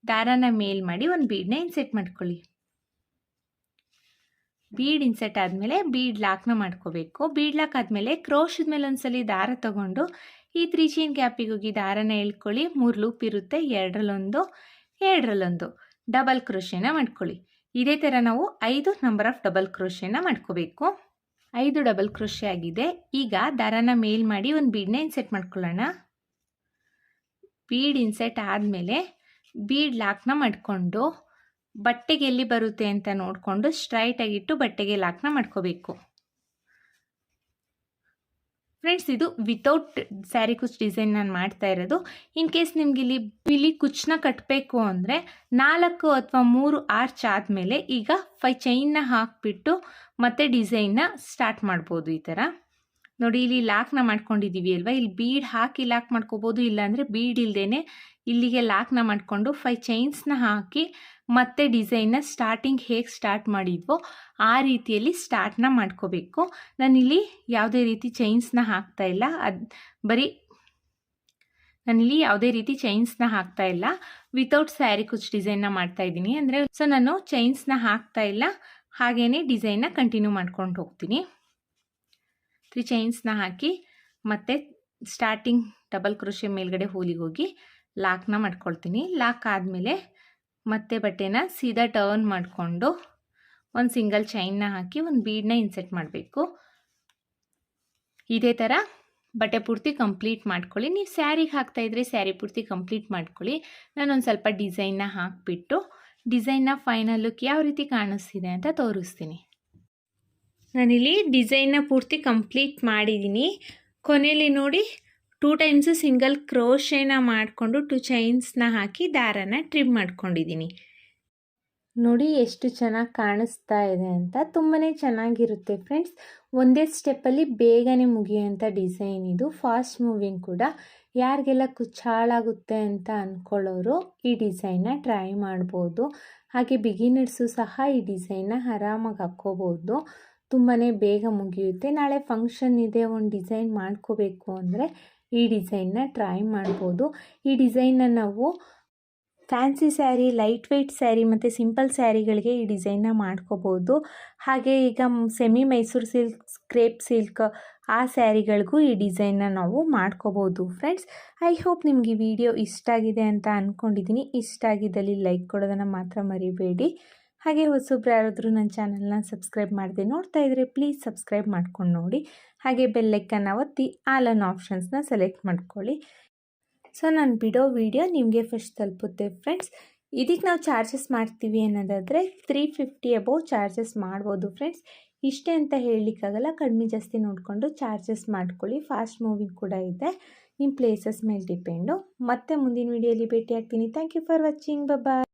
ದಾರನ ಮೇಲ್ ಮಾಡಿ ಒಂದು ಬೀಡ್ನ ಇನ್ಸರ್ಟ್ ಮಾಡ್ಕೊಳ್ಳಿ. ಬೀಡ್ ಇನ್ಸರ್ಟ್ ಆದಮೇಲೆ ಬೀಡ್ ಲಾಕ್ನ ಮಾಡ್ಕೋಬೇಕು. ಬೀಡ್ ಲಾಕ್ ಆದಮೇಲೆ ಕ್ರೋಶದ ಮೇಲೆ ಒಂದ್ಸಲಿ ದಾರ ತಗೊಂಡು ಈ 3 ಚೈನ್ ಗ್ಯಾಪಿಗೆ ಹೋಗಿ ದಾರನ ಎಳ್ಕೊಳ್ಳಿ. 3 ಲೂಪ್ ಇರುತ್ತೆ, 2 ಡಬಲ್ ಕ್ರೋಶೆನ ಮಾಡ್ಕೊಳ್ಳಿ. ಇದೇ ಥರ ನಾವು 5 ನಂಬರ್ ಆಫ್ ಡಬಲ್ ಕ್ರೋಶೆನ ಮಾಡ್ಕೋಬೇಕು. 5 ಡಬಲ್ ಕ್ರೋಶೆ ಆಗಿದೆ. ಈಗ ದಾರನ ಮೇಲ್ ಮಾಡಿ ಒಂದು ಬೀಡ್ನ ಇನ್ಸರ್ಟ್ ಮಾಡ್ಕೊಳ್ಳೋಣ. ಬೀಡ್ ಇನ್ಸರ್ಟ್ ಆದಮೇಲೆ ಬೀಡ್ ಲಾಕ್ನ ಮಾಡಿಕೊಂಡು ಬಟ್ಟೆಗೆ ಎಲ್ಲಿ ಬರುತ್ತೆ ಅಂತ ನೋಡಿಕೊಂಡು ಸ್ಟ್ರೈಟಾಗಿಟ್ಟು ಬಟ್ಟೆಗೆ ಲಾಕ್ನ ಮಾಡ್ಕೋಬೇಕು. ಫ್ರೆಂಡ್ಸ್, ಇದು ವಿತೌಟ್ ಸ್ಯಾರಿ ಕುಚ್ ಡಿಸೈನ್ ನಾನು ಮಾಡ್ತಾ ಇರೋದು. ಇನ್ ಕೇಸ್ ನಿಮ್ಗೆ ಇಲ್ಲಿ ಕುಚ್ಚನ್ನ ಕಟ್ಟಬೇಕು ಅಂದರೆ 4 ಅಥವಾ 3 ಆರ್ಚ್ ಆದಮೇಲೆ ಈಗ 5 ಚೈನ್ನ ಹಾಕಿಬಿಟ್ಟು ಮತ್ತೆ ಡಿಸೈನ್ನ ಸ್ಟಾರ್ಟ್ ಮಾಡ್ಬೋದು. ಈ ಥರ ನೋಡಿ, ಇಲ್ಲಿ ಲಾಕ್ನ ಮಾಡ್ಕೊಂಡಿದ್ದೀವಿ ಅಲ್ವಾ, ಇಲ್ಲಿ ಬೀಡ್ ಹಾಕಿ ಲಾಕ್ ಮಾಡ್ಕೋಬೋದು. ಇಲ್ಲಾಂದರೆ ಬೀಡ್ ಇಲ್ಲದೇ ಇಲ್ಲಿಗೆ ಲಾಕ್ನ ಮಾಡಿಕೊಂಡು 5 ಚೈನ್ಸ್ನ ಹಾಕಿ ಮತ್ತೆ ಡಿಸೈನ್ನ ಸ್ಟಾರ್ಟಿಂಗ್ ಹೇಗೆ ಸ್ಟಾರ್ಟ್ ಮಾಡಿದ್ವೋ ಆ ರೀತಿಯಲ್ಲಿ ಸ್ಟಾರ್ಟ್ನ ಮಾಡ್ಕೋಬೇಕು. ನಾನಿಲ್ಲಿ ಯಾವುದೇ ರೀತಿ ಚೈನ್ಸ್ನ ಹಾಕ್ತಾ ಇಲ್ಲ, ನಾನಿಲ್ಲಿ ಯಾವುದೇ ರೀತಿ ಚೈನ್ಸ್ನ ಹಾಕ್ತಾ ಇಲ್ಲ, ವಿತೌಟ್ ಸ್ಯಾರಿ ಕುಚ್ ಡಿಸೈನ್ನ ಮಾಡ್ತಾ ಇದ್ದೀನಿ. ಅಂದರೆ ಸೊ ನಾನು ಚೈನ್ಸ್ನ ಹಾಕ್ತಾ ಇಲ್ಲ, ಹಾಗೇ ಡಿಸೈನ್ನ ಕಂಟಿನ್ಯೂ ಮಾಡ್ಕೊಂಡು ಹೋಗ್ತೀನಿ. 3 ಚೈನ್ಸ್ನ ಹಾಕಿ ಮತ್ತೆ ಸ್ಟಾರ್ಟಿಂಗ್ ಡಬಲ್ ಕ್ರೋಶೆ ಮೇಲ್ಗಡೆ ಹೋಲಿಗೆ ಹೋಗಿ ಲಾಕ್ನ ಮಾಡ್ಕೊಳ್ತೀನಿ. ಲಾಕ್ ಆದಮೇಲೆ ಮತ್ತೆ ಬಟ್ಟೆನ ಸೀದಾ ಟರ್ನ್ ಮಾಡಿಕೊಂಡು ಒಂದು ಸಿಂಗಲ್ ಚೈನ್ನ ಹಾಕಿ ಒಂದು ಬೀಡ್ನ ಇನ್ಸರ್ಟ್ ಮಾಡಬೇಕು. ಇದೇ ಥರ ಬಟ್ಟೆ ಪೂರ್ತಿ ಕಂಪ್ಲೀಟ್ ಮಾಡ್ಕೊಳ್ಳಿ. ನೀವು ಸ್ಯಾರಿಗೆ ಹಾಕ್ತಾಯಿದ್ರೆ ಸ್ಯಾರಿ ಪೂರ್ತಿ ಕಂಪ್ಲೀಟ್ ಮಾಡ್ಕೊಳ್ಳಿ. ನಾನೊಂದು ಸ್ವಲ್ಪ ಡಿಸೈನ್ನ ಹಾಕಿಬಿಟ್ಟು ಡಿಸೈನ್ನ ಫೈನಲ್ ಲುಕ್ ಯಾವ ರೀತಿ ಕಾಣಿಸ್ತಿದೆ ಅಂತ ತೋರಿಸ್ತೀನಿ. ನಾನಿಲ್ಲಿ ಡಿಸೈನ್ನ ಪೂರ್ತಿ ಕಂಪ್ಲೀಟ್ ಮಾಡಿದ್ದೀನಿ. ಕೊನೆಯಲ್ಲಿ ನೋಡಿ 2 ಟೈಮ್ಸು ಸಿಂಗಲ್ ಕ್ರೋಶೇನ ಮಾಡಿಕೊಂಡು 2 ಚೈನ್ಸ್ನ ಹಾಕಿ ದಾರನ ಟ್ರಿಮ್ ಮಾಡ್ಕೊಂಡಿದ್ದೀನಿ. ನೋಡಿ ಎಷ್ಟು ಚೆನ್ನಾಗಿ ಕಾಣಿಸ್ತಾ ಇದೆ ಅಂತ. ತುಂಬಾ ಚೆನ್ನಾಗಿರುತ್ತೆ ಫ್ರೆಂಡ್ಸ್. ಒಂದೇ ಸ್ಟೆಪ್ಪಲ್ಲಿ ಬೇಗನೆ ಮುಗಿಯುವಂಥ ಡಿಸೈನ್ ಇದು, ಫಾಸ್ಟ್ ಮೂವಿಂಗ್ ಕೂಡ. ಯಾರಿಗೆಲ್ಲ ಕುಚ್ಚಾಳಾಗುತ್ತೆ ಅಂತ ಅಂದ್ಕೊಳ್ಳೋರು ಈ ಡಿಸೈನ್ನ ಟ್ರೈ ಮಾಡ್ಬೋದು. ಹಾಗೆ ಬಿಗಿನರ್ಸು ಸಹ ಈ ಡಿಸೈನ್ನ ಆರಾಮಾಗಿ ಹಾಕ್ಕೋಬೋದು. ತುಂಬಾ ಬೇಗ ಮುಗಿಯುತ್ತೆ. ನಾಳೆ ಫಂಕ್ಷನ್ ಇದೆ, ಒಂದು ಡಿಸೈನ್ ಮಾಡ್ಕೋಬೇಕು ಅಂದರೆ ಈ ಡಿಸೈನ್ನ ಟ್ರೈ ಮಾಡ್ಬೋದು. ಈ ಡಿಸೈನ್ನ ನಾವು fancy sari, light weight sari ಮತ್ತು ಸಿಂಪಲ್ ಸ್ಯಾರಿಗಳಿಗೆ ಈ ಡಿಸೈನ್ನ ಮಾಡ್ಕೋಬೋದು. ಹಾಗೆ ಈಗ semi Mysore silk, crepe silk ಆ ಸ್ಯಾರಿಗಳಿಗೂ ಈ ಡಿಸೈನ್ನ ನಾವು ಮಾಡ್ಕೋಬೋದು ಫ್ರೆಂಡ್ಸ್. ಐ ಹೋಪ್ ನಿಮಗೆ ಈ ವಿಡಿಯೋ ಇಷ್ಟ ಆಗಿದೆ ಅಂತ ಅಂದ್ಕೊಂಡಿದ್ದೀನಿ. ಇಷ್ಟ ಆಗಿದ್ದಲ್ಲಿ ಲೈಕ್ ಕೊಡೋದನ್ನು ಮಾತ್ರ ಮರಿಬೇಡಿ. ಹಾಗೆ ಹೊಸಬ್ರು ಯಾರಾದರೂ ನನ್ನ ಚಾನಲ್ನ ಸಬ್ಸ್ಕ್ರೈಬ್ ಮಾಡದೆ ನೋಡ್ತಾ ಇದ್ದರೆ ಪ್ಲೀಸ್ ಸಬ್ಸ್ಕ್ರೈಬ್ ಮಾಡ್ಕೊಂಡು ನೋಡಿ. ಹಾಗೆ ಬೆಲ್ಲೈಕನ್ನ ಒತ್ತಿ ಆಲ್ ಆನ್ ಆಪ್ಷನ್ಸ್ನ ಸೆಲೆಕ್ಟ್ ಮಾಡ್ಕೊಳ್ಳಿ. ಸೊ ನಾನು ಬಿಡೋ ವಿಡಿಯೋ ನಿಮಗೆ ಫಸ್ಟ್ ತಲುಪುತ್ತೆ ಫ್ರೆಂಡ್ಸ್. ಇದಕ್ಕೆ ನಾವು ಚಾರ್ಜಸ್ ಮಾಡ್ತೀವಿ ಅನ್ನೋದಾದರೆ 350 ಅಬೌವ್ ಚಾರ್ಜಸ್ ಮಾಡ್ಬೋದು ಫ್ರೆಂಡ್ಸ್. ಇಷ್ಟೇ ಅಂತ ಹೇಳಲಿಕ್ಕಾಗಲ್ಲ, ಕಡಿಮೆ ಜಾಸ್ತಿ ನೋಡಿಕೊಂಡು ಚಾರ್ಜಸ್ ಮಾಡ್ಕೊಳ್ಳಿ. ಫಾಸ್ಟ್ ಮೂವಿಂಗ್ ಕೂಡ ಇದೆ, ನಿಮ್ಮ ಪ್ಲೇಸಸ್ ಮೇಲೆ ಡಿಪೆಂಡು. ಮತ್ತೆ ಮುಂದಿನ ವಿಡಿಯೋಲಿ ಭೇಟಿ ಆಗ್ತೀನಿ. Thank you for watching. Bye.